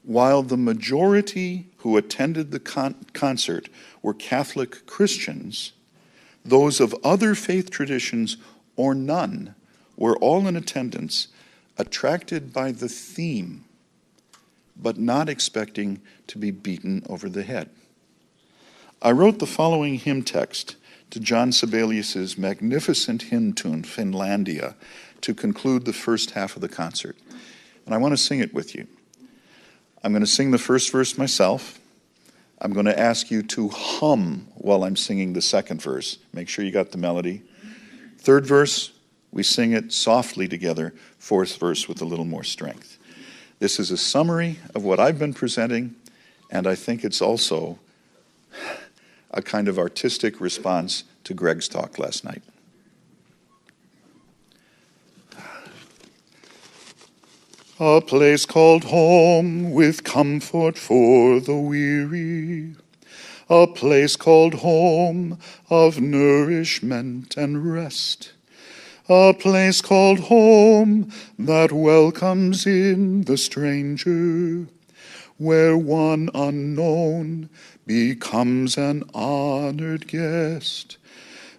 While the majority who attended the concert were Catholic Christians, those of other faith traditions or none were all in attendance, attracted by the theme, but not expecting to be beaten over the head. I wrote the following hymn text to John Sibelius's magnificent hymn tune, Finlandia, to conclude the first half of the concert. And I want to sing it with you. I'm going to sing the first verse myself. I'm going to ask you to hum while I'm singing the second verse. Make sure you got the melody. Third verse, we sing it softly together. Fourth verse with a little more strength. This is a summary of what I've been presenting, and I think it's also a kind of artistic response to Greg's talk last night. A place called home with comfort for the weary. A place called home of nourishment and rest. A place called home that welcomes in the stranger, where one unknown becomes an honored guest,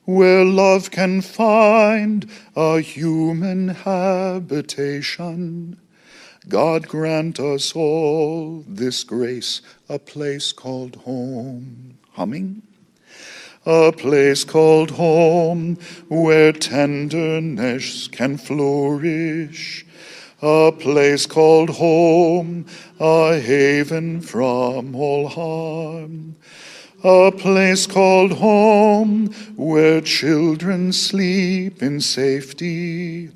where love can find a human habitation. God grant us all this grace, a place called home. Humming? A place called home where tenderness can flourish. A place called home, a haven from all harm. A place called home where children sleep in safety,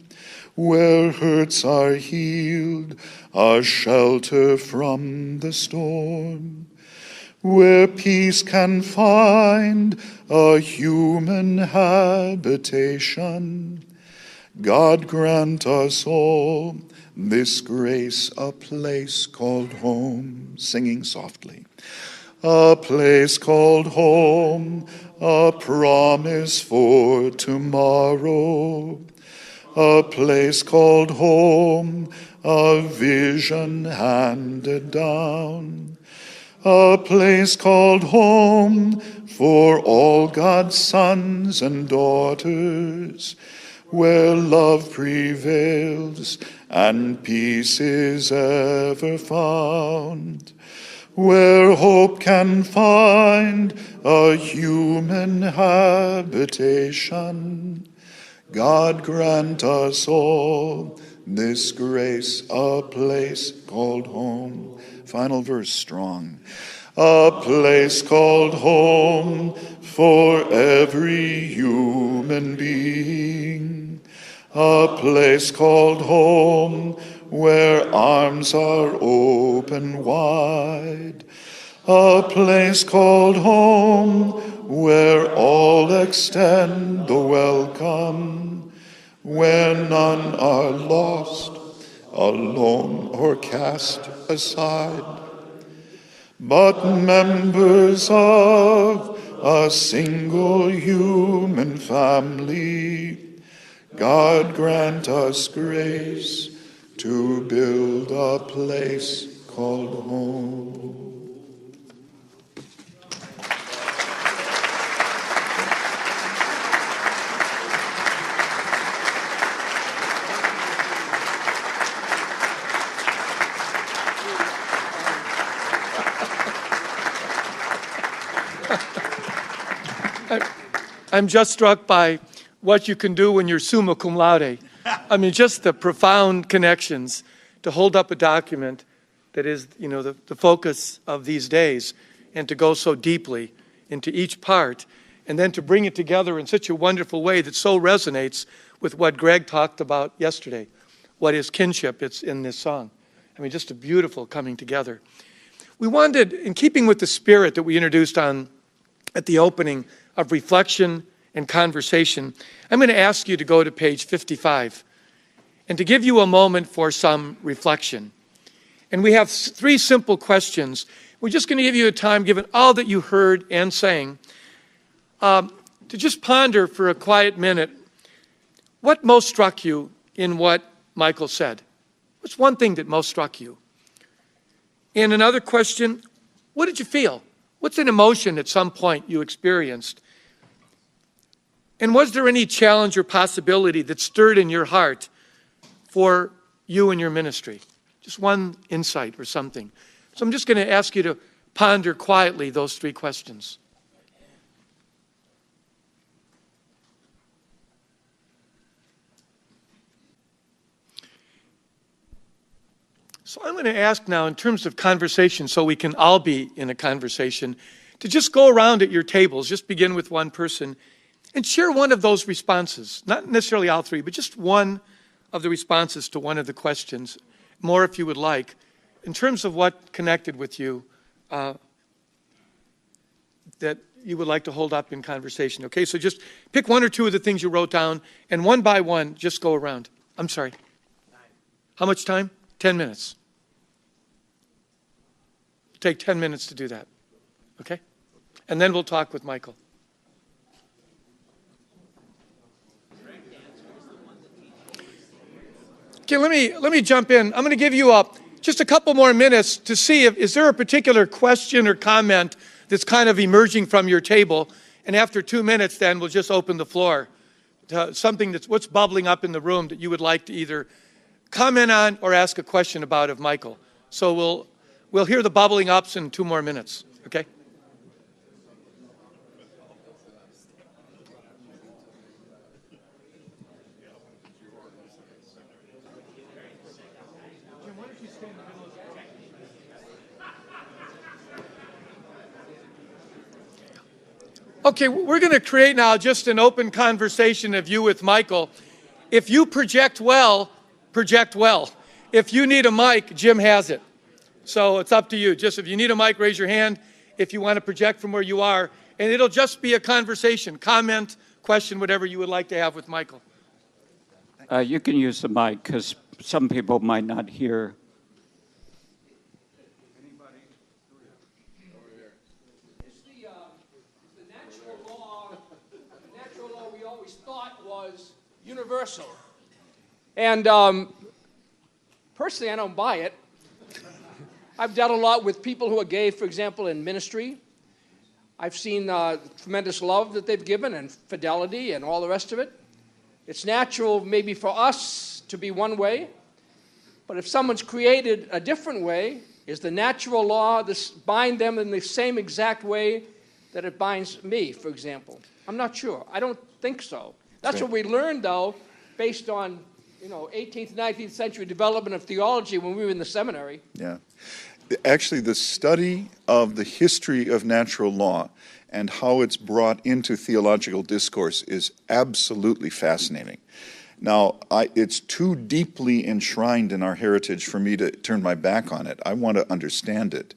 where hurts are healed, a shelter from the storm, where peace can find a human habitation. God grant us all this grace, a place called home. Singing softly. A place called home, a promise for tomorrow. A place called home, a vision handed down. A place called home for all God's sons and daughters, where love prevails and peace is ever found, where hope can find a human habitation. God grant us all this grace, a place called home. Final verse, strong. A place called home for every human being. A place called home where arms are open wide. A place called home where all extend the welcome, where none are lost, alone or cast aside, but members of a single human family, God grant us grace to build a place called home. I'm just struck by what you can do when you're summa cum laude. I mean, just the profound connections to hold up a document that is, the focus of these days, and to go so deeply into each part, and then to bring it together in such a wonderful way that so resonates with what Greg talked about yesterday. What is kinship? It's in this song. I mean, just a beautiful coming together. We wanted, in keeping with the spirit that we introduced at the opening of reflection and conversation, I'm going to ask you to go to page 55 and to give you a moment for some reflection. And we have 3 simple questions. We're just going to give you a time, given all that you heard and sang, to just ponder for a quiet minute what most struck you in what Michael said. What's one thing that most struck you? And another question, what did you feel? What's an emotion at some point you experienced? And was there any challenge or possibility that stirred in your heart for you and your ministry? Just one insight or something. So I'm just going to ask you to ponder quietly those 3 questions. So I'm going to ask now, in terms of conversation, so we can all be in a conversation, to just go around at your tables, just begin with one person, and share one of those responses. Not necessarily all 3, but just one of the responses to one of the questions. More if you would like, in terms of what connected with you that you would like to hold up in conversation. Okay, so just pick 1 or 2 of the things you wrote down, and one by one, just go around. I'm sorry. How much time? 10 minutes. Take 10 minutes to do that. Okay? And then we'll talk with Michael. Okay, let me jump in. I'm going to give you just a couple more minutes to see is there a particular question or comment that's kind of emerging from your table, and after 2 minutes then we'll just open the floor to something what's bubbling up in the room that you would like to either comment on or ask a question about of Michael. So we'll hear the bubbling ups in 2 more minutes, okay? Okay, we're going to create now just an open conversation of you with Michael. If you project well, project well. If you need a mic, Jim has it. So it's up to you. Just if you need a mic, raise your hand. If you want to project from where you are, and it'll just be a conversation, comment, question, whatever you would like to have with Michael. You can use the mic because some people might not hear. It's the natural law we always thought was universal. And personally, I don't buy it. I've dealt a lot with people who are gay, for example, in ministry. I've seen tremendous love that they've given and fidelity and all the rest of it. It's natural maybe for us to be one way, but if someone's created a different way, is the natural law bind them in the same exact way that it binds me, for example? I'm not sure. I don't think so. That's what we learned, though, based on 18th, 19th century development of theology when we were in the seminary. Yeah. Actually, the study of the history of natural law and how it's brought into theological discourse is absolutely fascinating. Now, it's too deeply enshrined in our heritage for me to turn my back on it. I want to understand it.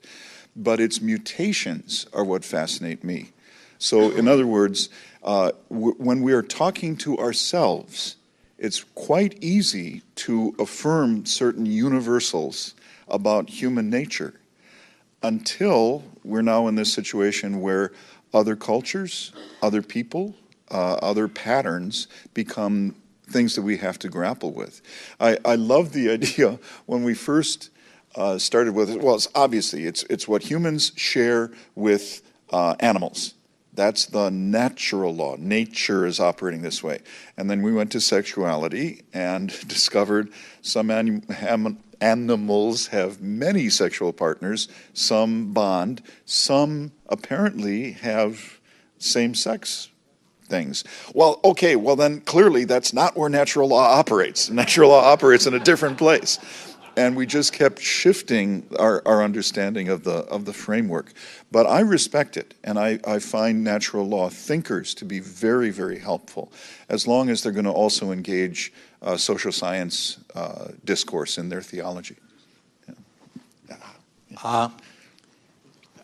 But its mutations are what fascinate me. So, in other words, when we are talking to ourselves, it's quite easy to affirm certain universals about human nature until we're now in this situation where other cultures, other people, other patterns become things that we have to grapple with. I love the idea when we first started with it. Well, it's what humans share with animals. That's the natural law. Nature is operating this way. And then we went to sexuality and discovered some animals have many sexual partners, some bond, some apparently have same-sex things. Well, okay, well then clearly that's not where natural law operates. Natural law operates in a different place. And we just kept shifting our understanding of the framework. But I respect it, and I find natural law thinkers to be very, very helpful, as long as they're going to also engage social science discourse in their theology. I'm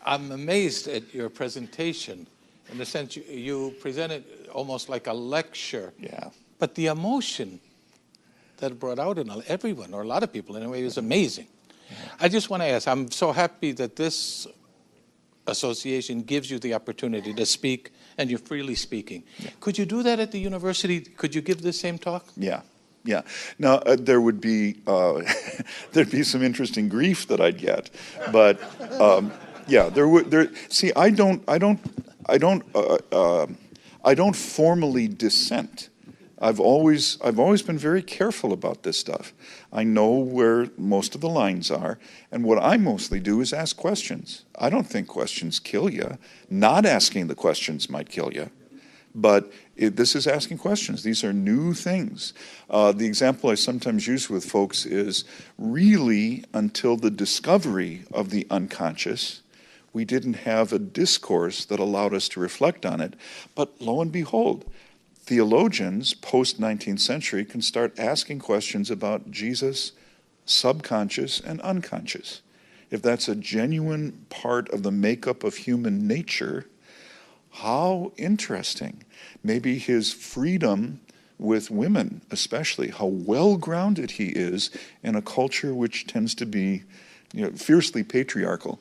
amazed at your presentation, in the sense you presented almost like a lecture. Yeah. But the emotion that it brought out in everyone, or a lot of people anyway, is amazing. I just want to ask, I'm so happy that this association gives you the opportunity to speak, and you're freely speaking. Yeah. Could you do that at the university? Could you give the same talk? Yeah. Yeah. Now there would be there'd be some interesting grief that I'd get, but yeah, there would. See, I don't formally dissent. I've always been very careful about this stuff. I know where most of the lines are, and what I mostly do is ask questions. I don't think questions kill you. Not asking the questions might kill you, but this is asking questions. These are new things. The example I sometimes use with folks is really until the discovery of the unconscious, we didn't have a discourse that allowed us to reflect on it, but lo and behold, theologians post-19th century can start asking questions about Jesus' subconscious and unconscious. If that's a genuine part of the makeup of human nature, how interesting. Maybe his freedom with women, especially, how well-grounded he is in a culture which tends to be, fiercely patriarchal.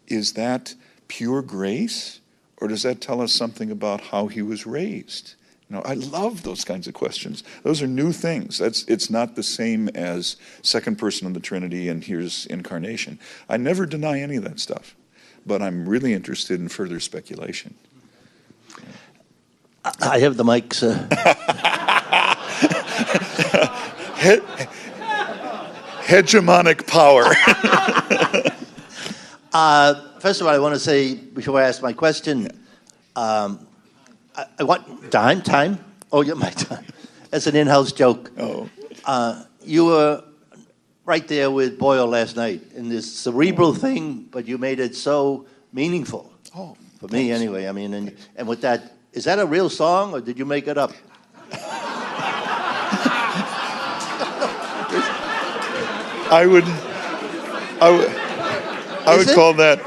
Is that pure grace, or does that tell us something about how he was raised? I love those kinds of questions. Those are new things. It's not the same as second person of the Trinity and here's incarnation. I never deny any of that stuff, but I'm really interested in further speculation. I have the mic, sir. Hegemonic power. First of all, I want to say, before I ask my question, I want time. Oh, yeah, my time. That's an in-house joke. Oh. You were right there with Boyle last night in this cerebral thing, but you made it so meaningful. Oh, for me, anyway. I mean, and with that, is that a real song, or did you make it up? I would call that.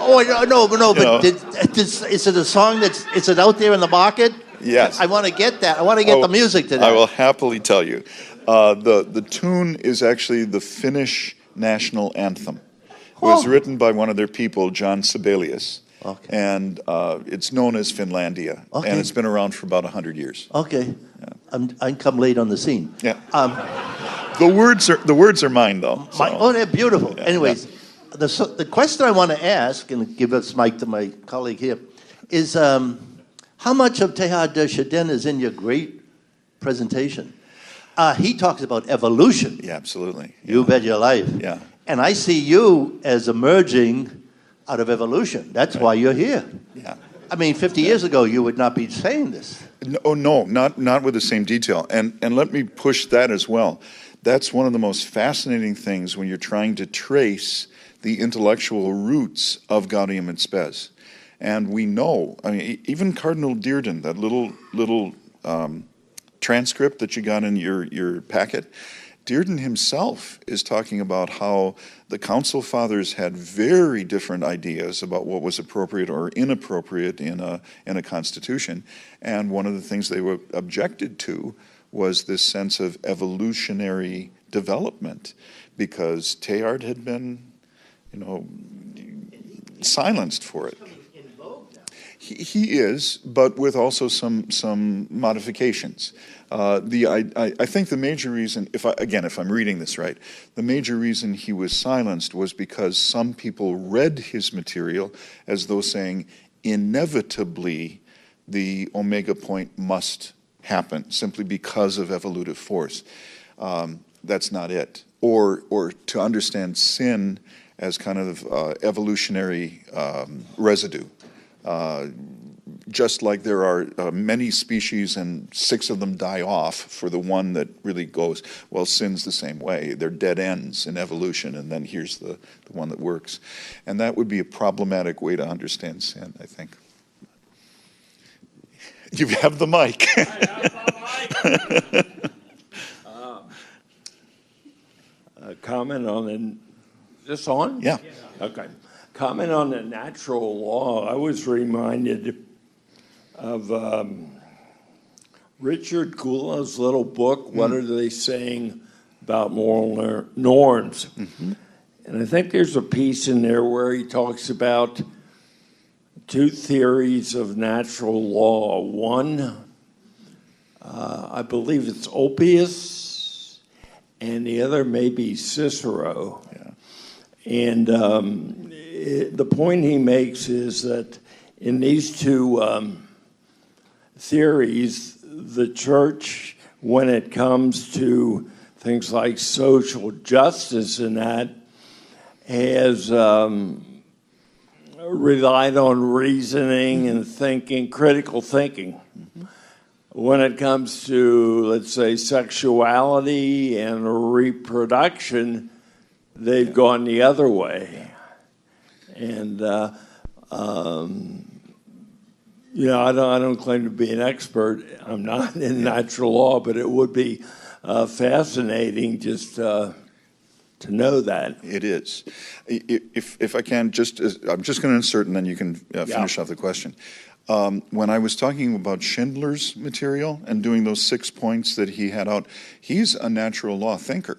Oh, no, but is it a song is it out there in the market? Yes. I want to get that. I want to get the music to that. I will happily tell you. The tune is actually the Finnish national anthem. It was written by one of their people, John Sibelius. Okay. And it's known as Finlandia. Okay. And it's been around for about 100 years. Okay. Yeah. I come late on the scene. Yeah. The words are mine, though. So. They're beautiful. Yeah, Anyways, the question I want to ask, and give this mic to my colleague here, is how much of Teilhard de Chardin is in your great presentation? He talks about evolution. Yeah, absolutely. Yeah. You bet your life. Yeah. And I see you as emerging out of evolution. That's why you're here. Yeah. I mean, 50 years ago, you would not be saying this. No, not with the same detail. And let me push that as well. That's one of the most fascinating things when you're trying to trace the intellectual roots of Gaudium et Spes. And we know, I mean, even Cardinal Dearden, that little transcript that you got in your packet, Dearden himself is talking about how the Council Fathers had very different ideas about what was appropriate or inappropriate in a constitution. And one of the things they were objected to was this sense of evolutionary development, because Teilhard had been, silenced for it. He is, but with also some modifications. I think the major reason, if I'm reading this right, the major reason he was silenced was because some people read his material as though saying, inevitably, the omega point must happen simply because of evolutive force. That's not it. Or to understand sin as kind of evolutionary residue. Just like there are many species and 6 of them die off for the one that really goes, well, sin's the same way. They're dead ends in evolution, and then here's the one that works. And that would be a problematic way to understand sin, I think. You have the mic. Comment on the, this on? Yeah. Okay. Comment on the natural law. I was reminded of Richard Gould's little book, What Are They Saying About Moral Norms? Mm-hmm. And I think there's a piece in there where he talks about 2 theories of natural law. One, I believe it's Oppius, and the other may be Cicero. Yeah. And the point he makes is that in these 2 theories, the church, when it comes to things like social justice and that, has relied on reasoning and thinking, critical thinking. Mm-hmm. When it comes to, let's say, sexuality and reproduction, they've gone the other way. And, you know, I don't claim to be an expert. I'm not in natural law, but it would be fascinating just to know that. It is. If I can, I'm just going to insert, and then you can finish off the question. When I was talking about Schindler's material and doing those 6 points that he had out, he's a natural law thinker.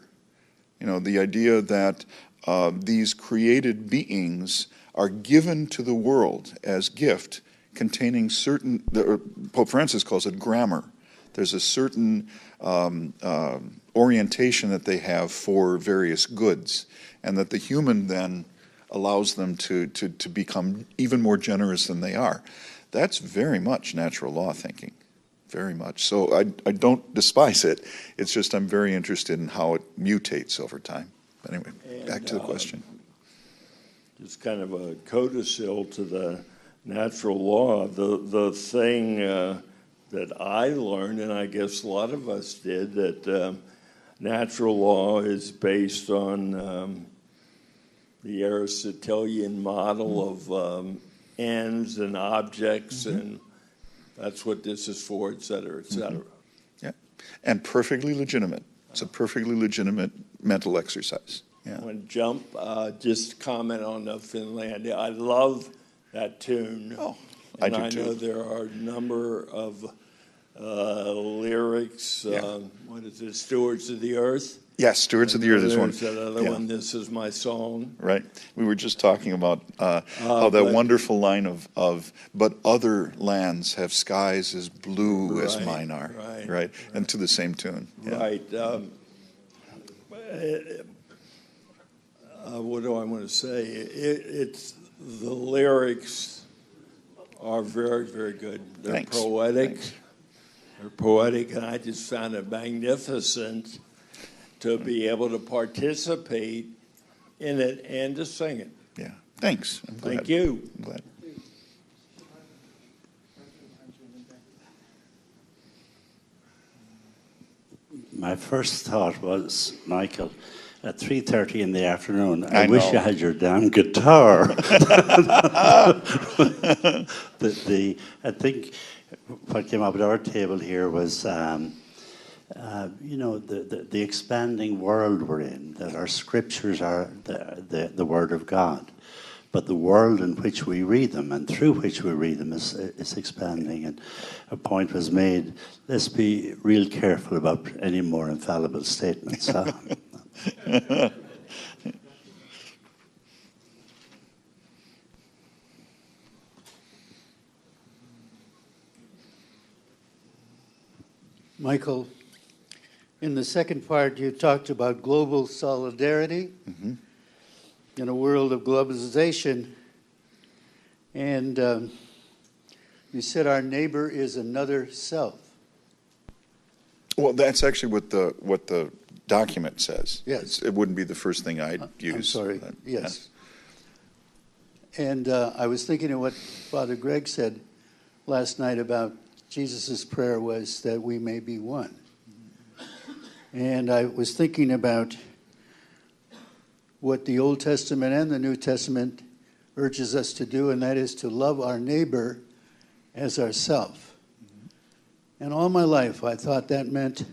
You know, the idea that these created beings are given to the world as gift, containing certain, Pope Francis calls it grammar. There's a certain orientation that they have for various goods, and that the human then allows them to become even more generous than they are. That's very much natural law thinking, very much. So I don't despise it. It's just I'm very interested in how it mutates over time. But anyway, back to the question. Just kind of a codicil to the natural law. The thing that I learned, and I guess a lot of us did, that natural law is based on the Aristotelian model of ends and objects, and that's what this is for, et cetera, et cetera. Yeah, and perfectly legitimate. It's a perfectly legitimate mental exercise. Yeah. When Jump, just comment on the Finlandia. I love that tune. Oh, I do too. I know there are a number of lyrics. What is it, Stewards of the Earth? Yes, Stewards of the Earth is one. There's that other one, This Is My Song. Right. We were just talking about how that wonderful line of but other lands have skies as blue as mine are. Right. And to the same tune. Yeah. Right. What do I want to say? It's the lyrics are very, very good. They're poetic. They're poetic, and I just found it magnificent to be able to participate in it and to sing it. Yeah. Thanks. I'm glad. Thank you. I'm glad. My first thought was, Michael, at 3:30 in the afternoon, I wish you had your damn guitar. I think what came up at our table here was, you know, the expanding world we're in, that our scriptures are the Word of God. But the world in which we read them and through which we read them is expanding. And a point was made, let's be real careful about any more infallible statements. Michael, in the second part, you talked about global solidarity in a world of globalization. And you said our neighbor is another self. Well, that's actually what the document says. Yes. It wouldn't be the first thing I'd use. I'm sorry. But, yes. And I was thinking of what Father Greg said last night about Jesus' prayer was that we may be one. And I was thinking about what the Old Testament and the New Testament urges us to do, and that is to love our neighbor as ourself. And all my life I thought that meant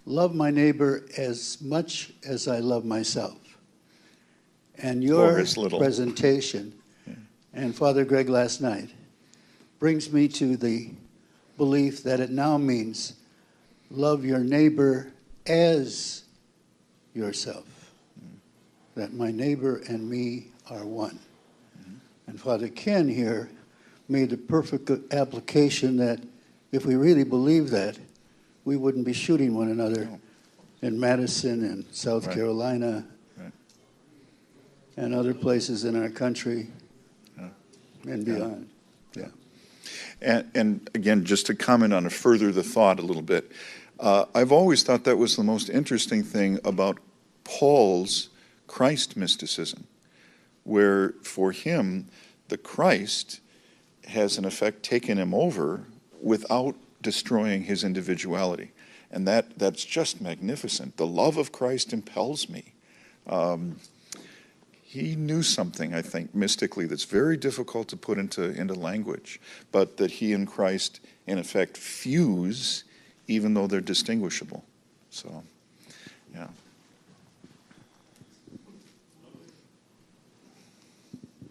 love my neighbor as much as I love myself. And your presentation, and Father Greg last night, brings me to the belief that it now means love your neighbor as yourself. That my neighbor and me are one. And Father Ken here made the perfect application that if we really believe that, we wouldn't be shooting one another in Madison and South Carolina and other places in our country and beyond. And again, just to comment on further the thought a little bit, I've always thought that was the most interesting thing about Paul's Christ mysticism, where for him, the Christ has in effect taken him over without destroying his individuality. And that's just magnificent. The love of Christ impels me. He knew something, I think, mystically that's very difficult to put into language, but that he and Christ, in effect, fuse even though they're distinguishable. So, yeah.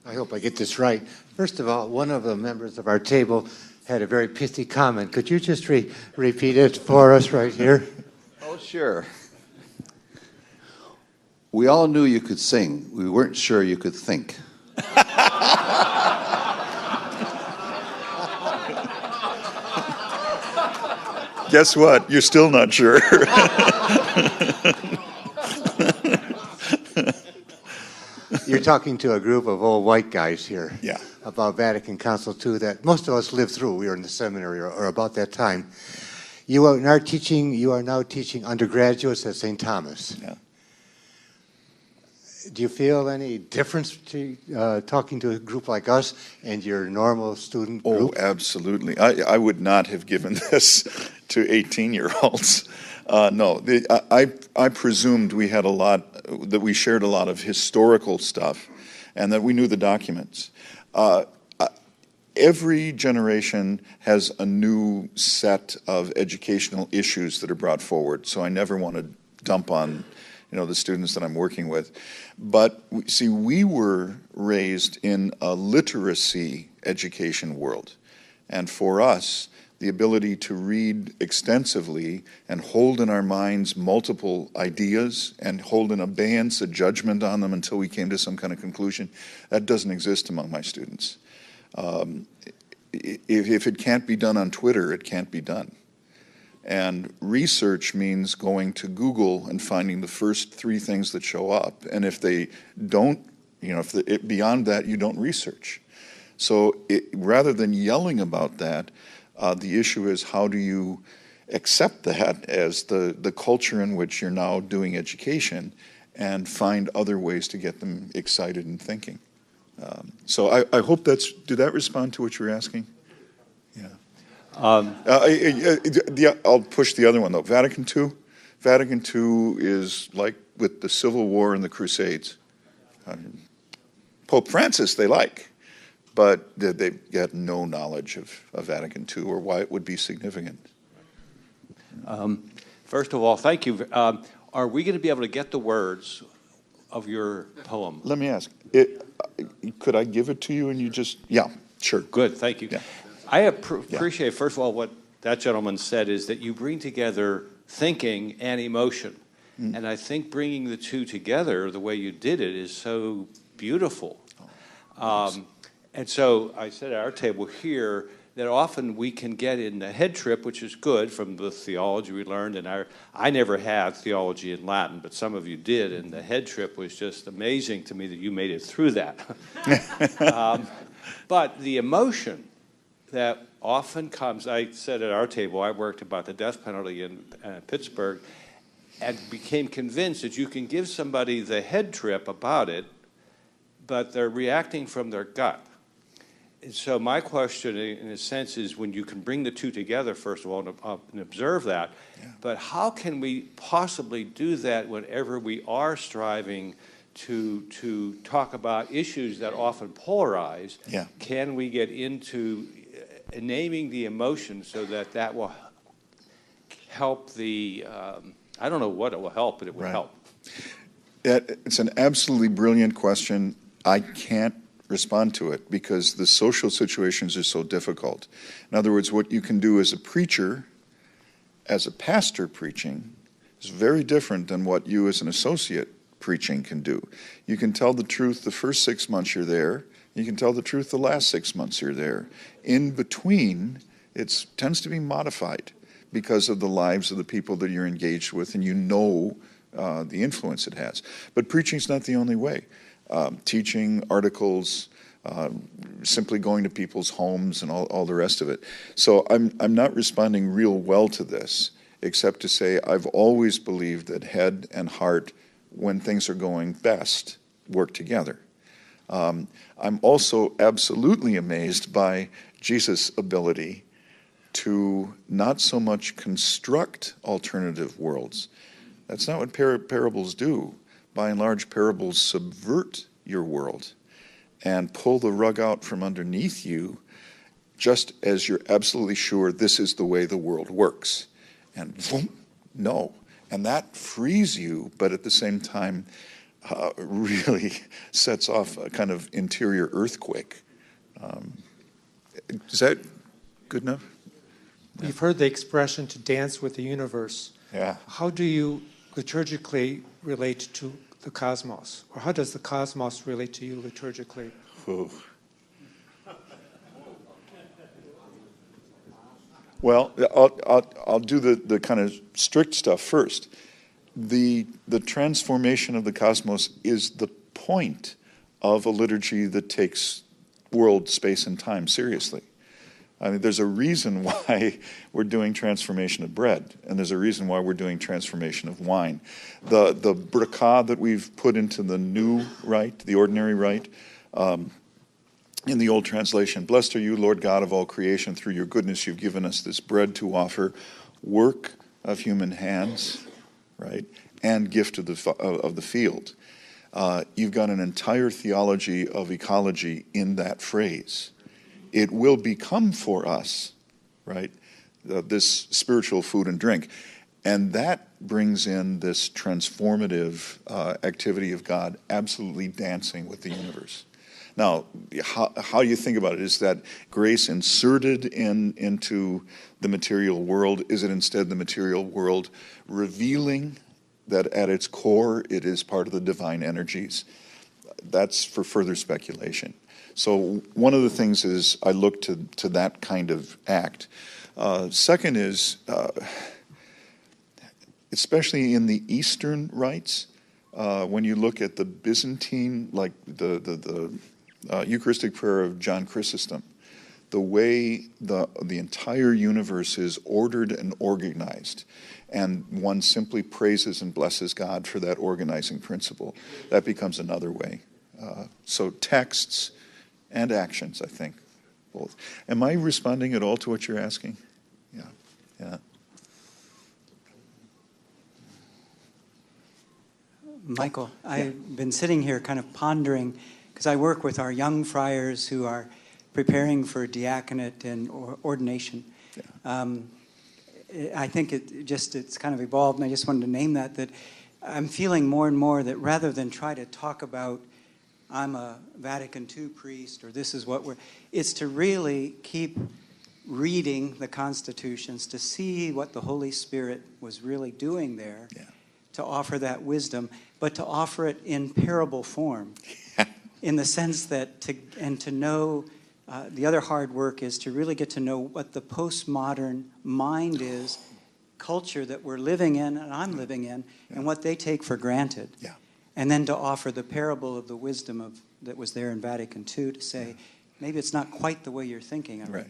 I hope I get this right. First of all, one of the members of our table had a very pithy comment. Could you just repeat it for us right here? Oh, sure. We all knew you could sing. We weren't sure you could think. Guess what? You're still not sure. You're talking to a group of old white guys here about Vatican Council II that most of us lived through. We were in the seminary or about that time. You are now teaching undergraduates at St. Thomas. Yeah. Do you feel any difference to talking to a group like us and your normal student group? Oh, absolutely. I would not have given this to 18-year-olds. No, I presumed we had that we shared a lot of historical stuff and that we knew the documents. Every generation has a new set of educational issues that are brought forward, so I never want to dump on the students that I'm working with. But see, we were raised in a literacy education world. And for us, the ability to read extensively and hold in our minds multiple ideas and hold in abeyance a judgment on them until we came to some kind of conclusion, that doesn't exist among my students. If it can't be done on Twitter, it can't be done. And research means going to Google and finding the first 3 things that show up. And if they don't, beyond that, you don't research. So rather than yelling about that, the issue is how do you accept that as the culture in which you're now doing education and find other ways to get them excited and thinking. So I hope did that respond to what you were asking? Yeah. I'll push the other one, though. Vatican II? Vatican II is like with the Civil War and the Crusades. Pope Francis they like, but they've got no knowledge of Vatican II or why it would be significant. First of all, thank you. Are we going to be able to get the words of your poem? Let me ask. Could I give it to you and you just... Yeah, sure. Good, thank you. Yeah. I appreciate, first of all, what that gentleman said is that you bring together thinking and emotion. Mm. And I think bringing the two together the way you did it is so beautiful. And so I said at our table here that often we can get in the head trip, which is good from the theology we learned. And I never had theology in Latin, but some of you did, and the head trip was just amazing to me that you made it through that. But the emotion that often comes, I said at our table, I worked about the death penalty in Pittsburgh, and became convinced that you can give somebody the head trip about it, but they're reacting from their gut. And so my question, in a sense, is when you can bring the two together, first of all, and observe that, but how can we possibly do that whenever we are striving to talk about issues that often polarize? Yeah. Can we get into naming the emotion so that that will help the, I don't know what it will help, but it will help. It's an absolutely brilliant question. I can't respond to it because the social situations are so difficult. In other words, what you can do as a preacher, as a pastor preaching, is very different than what you as an associate preaching can do. You can tell the truth the first 6 months you're there. You can tell the truth the last 6 months you're there. In between, it tends to be modified because of the lives of the people that you're engaged with, and you know the influence it has. But preaching's not the only way. Teaching, articles, simply going to people's homes and all the rest of it. So I'm not responding real well to this, except to say I've always believed that head and heart, when things are going best, work together. I'm also absolutely amazed by Jesus' ability to not so much construct alternative worlds. That's not what parables do. By and large, parables subvert your world and pull the rug out from underneath you just as you're absolutely sure this is the way the world works. And boom, no. And that frees you, but at the same time, really sets off a kind of interior earthquake. Is that good enough? We've heard the expression to dance with the universe. Yeah. How do you liturgically relate to the cosmos? Or how does the cosmos relate to you liturgically? Ooh. Well, I'll do the kind of strict stuff first. The transformation of the cosmos is the point of a liturgy that takes world, space, and time seriously. I mean, there's a reason why we're doing transformation of bread, and there's a reason why we're doing transformation of wine. The brakah that we've put into the new rite, the ordinary rite, in the old translation, blessed are you, Lord God of all creation, through your goodness you've given us this bread to offer, work of human hands, right, and gift of the field. You've got an entire theology of ecology in that phrase. It will become for us, right, this spiritual food and drink. And that brings in this transformative activity of God absolutely dancing with the universe. Now, how you think about it, is that grace inserted into the material world? Is it instead the material world revealing that at its core it is part of the divine energies? That's for further speculation. So one of the things is I look to that kind of act. Second is, especially in the Eastern rites, when you look at the Byzantine, like the Eucharistic prayer of John Chrysostom, the way the entire universe is ordered and organized, and one simply praises and blesses God for that organizing principle, that becomes another way. So texts and actions, I think, both. Am I responding at all to what you're asking? Yeah. Michael, I've been sitting here kind of pondering, because I work with our young friars who are preparing for diaconate and ordination. Yeah. I think it's kind of evolved, and I just wanted to name that I'm feeling more and more that rather than try to talk about I'm a Vatican II priest or this is what it's to really keep reading the constitutions to see what the Holy Spirit was really doing there, to offer that wisdom, but to offer it in parable form, in the sense that to know The other hard work is to really get to know what the postmodern mind is, culture that we're living in and I'm living in, and what they take for granted. Yeah. And then to offer the parable of the wisdom that was there in Vatican II to say, maybe it's not quite the way you're thinking of it.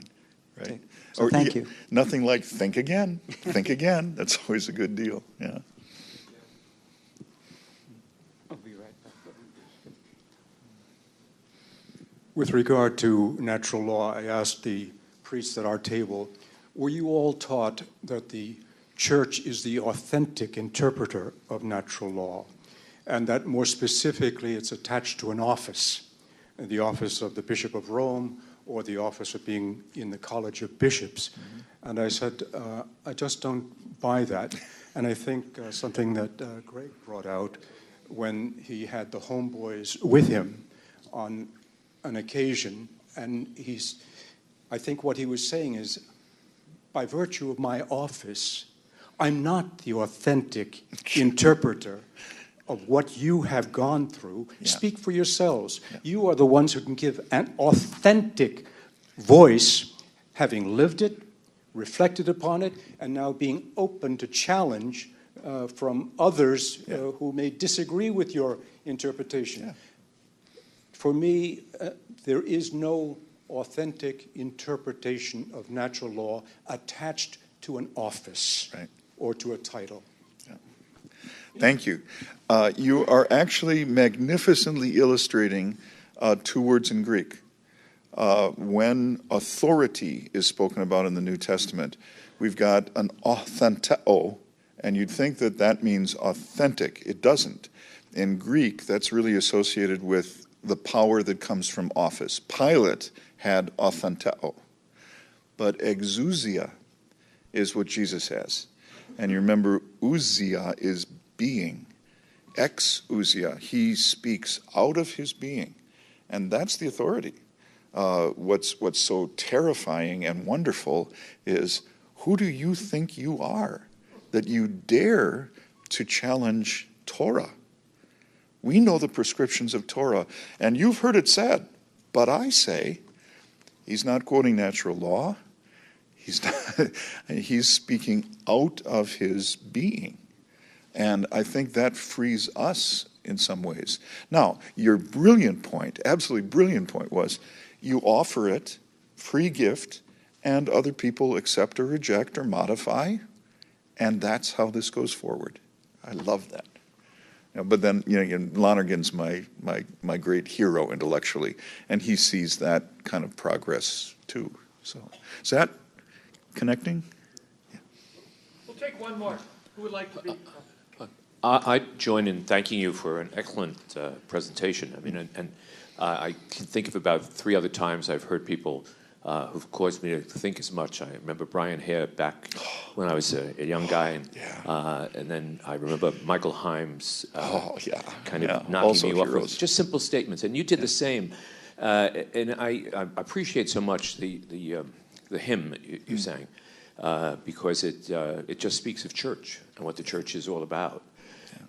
Right. So thank you. Nothing like think again. Think again. That's always a good deal. Yeah. I'll be right back. With regard to natural law, I asked the priests at our table, were you all taught that the church is the authentic interpreter of natural law, and that more specifically it's attached to an office, the office of the Bishop of Rome or the office of being in the College of Bishops? And I said, I just don't buy that. And I think something that Greg brought out when he had the homeboys with him on an occasion, and I think what he was saying is, by virtue of my office, I'm not the authentic interpreter of what you have gone through. Yeah. Speak for yourselves. Yeah. You are the ones who can give an authentic voice, having lived it, reflected upon it, and now being open to challenge from others who may disagree with your interpretation. Yeah. For me, there is no authentic interpretation of natural law attached to an office or to a title. Yeah. Thank you. You are actually magnificently illustrating two words in Greek. When authority is spoken about in the New Testament, we've got an authenteo, and you'd think that that means authentic. It doesn't. In Greek, that's really associated with the power that comes from office. Pilate had authenteo, but exousia is what Jesus has. And you remember, ousia is being. Exousia, he speaks out of his being. And that's the authority. What's so terrifying and wonderful is, who do you think you are that you dare to challenge Torah? We know the prescriptions of Torah, and you've heard it said, but I say, he's not quoting natural law. He's speaking out of his being. And I think that frees us in some ways. Now, your brilliant point, absolutely brilliant point, was you offer it, free gift, and other people accept or reject or modify, and that's how this goes forward. I love that. But then, Lonergan's my great hero intellectually, and he sees that kind of progress too. So, is that connecting? Yeah. We'll take one more. Who would like to be? I join in thanking you for an excellent presentation. I mean, and I can think of about 3 other times I've heard people who've caused me to think as much. I remember Brian Hare back when I was a young guy, and then I remember Michael Himes kind of knocking also me heroes. off with just simple statements, and you did the same. And I appreciate so much the hymn that you sang, because it just speaks of church and what the church is all about.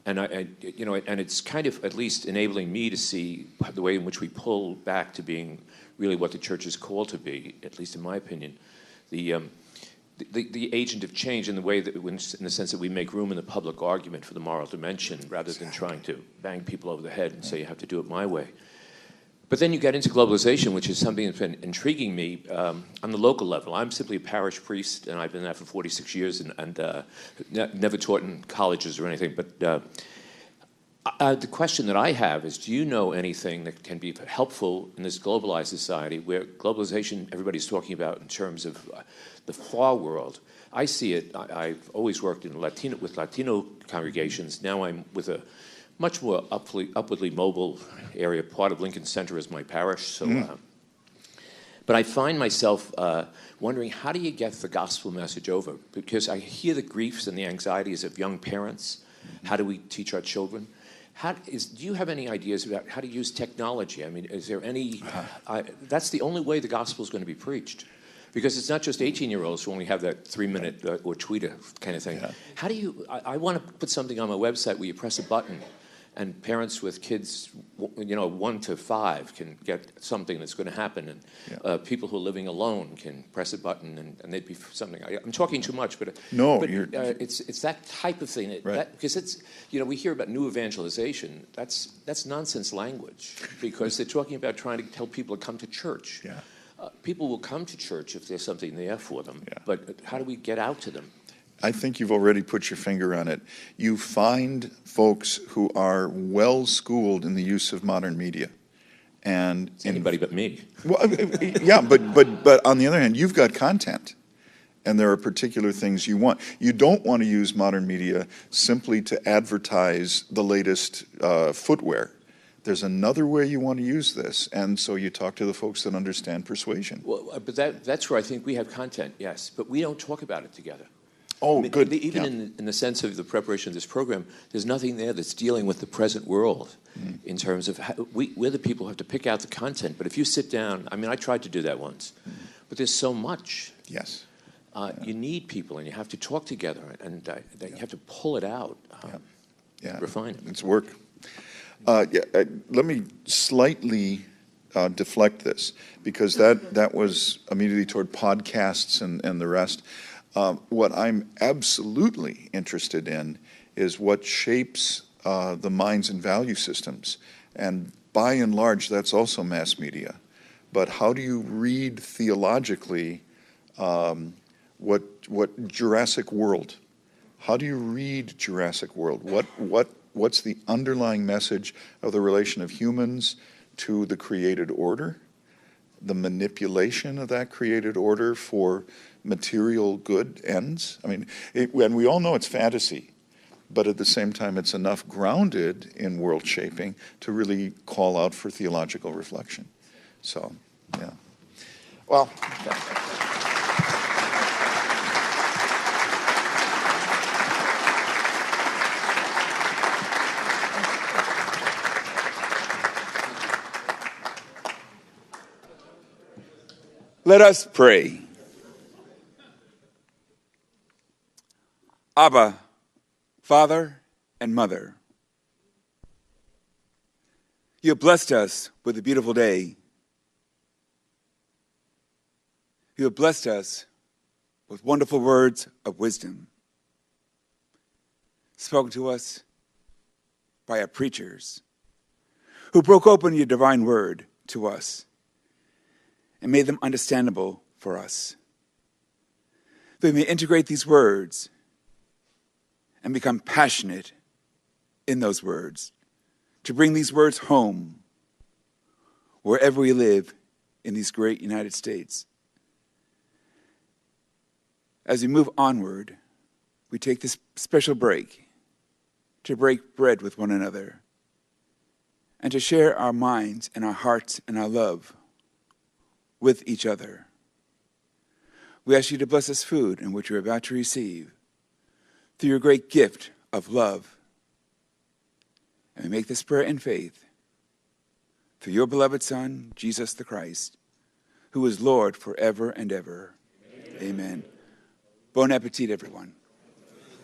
And and it's kind of at least enabling me to see the way in which we pull back to being really what the church is called to be, at least in my opinion, the agent of change in the way that, in the sense that we make room in the public argument for the moral dimension, rather than trying to bang people over the head and say you have to do it my way. But then you get into globalization, which is something that's been intriguing me on the local level. I'm simply a parish priest, and I've been there for 46 years, and never taught in colleges or anything. But the question that I have is, do you know anything that can be helpful in this globalized society, where globalization, everybody's talking about in terms of the far world? I see it. I've always worked with Latino congregations. Now I'm with a much more upwardly mobile area. Part of Lincoln Center is my parish. So, but I find myself wondering, how do you get the gospel message over? Because I hear the griefs and the anxieties of young parents. How do we teach our children? Do you have any ideas about how to use technology? I mean, is there any... that's the only way the gospel is going to be preached. Because it's not just 18-year-olds who only have that 3-minute or tweet kind of thing. Yeah. How do you... I want to put something on my website where you press a button And parents with kids, 1 to 5 can get something that's going to happen, and people who are living alone can press a button and they'd be something. I'm talking too much, but it's that type of thing because it's we hear about new evangelization. That's nonsense language because they're talking about trying to tell people to come to church. Yeah. People will come to church if there's something there for them, but how do we get out to them? I think you've already put your finger on it. You find folks who are well schooled in the use of modern media, and anybody but me. Well, yeah, but on the other hand, you've got content, and there are particular things you want. You don't want to use modern media simply to advertise the latest footwear. There's another way you want to use this, and so you talk to the folks that understand persuasion. Well, but that's where I think we have content, yes, but we don't talk about it together. Oh, good. Even in the sense of the preparation of this program, there's nothing there that's dealing with the present world in terms of how, we're the people who have to pick out the content. But if you sit down, I tried to do that once, but there's so much. Yes. You need people, and you have to talk together, and you have to pull it out, refine it. It's work. Let me slightly deflect this, because that was immediately toward podcasts and the rest. What I'm absolutely interested in is what shapes the minds and value systems. And by and large, that's also mass media. But how do you read theologically what Jurassic World? How do you read Jurassic World? What's the underlying message of the relation of humans to the created order? The manipulation of that created order for material good ends. And we all know it's fantasy, but at the same time it's enough grounded in world shaping to really call out for theological reflection. So, yeah. Well, let us pray. Abba, Father and Mother, you have blessed us with a beautiful day. You have blessed us with wonderful words of wisdom, spoken to us by our preachers, who broke open your divine word to us and made them understandable for us. That we may integrate these words and become passionate in those words, to bring these words home wherever we live in these great United States. As we move onward, we take this special break to break bread with one another and to share our minds and our hearts and our love with each other. We ask you to bless this food in which we're about to receive through your great gift of love. And we make this prayer in faith through your beloved Son, Jesus the Christ, who is Lord forever and ever. Amen. Bon appetit, everyone.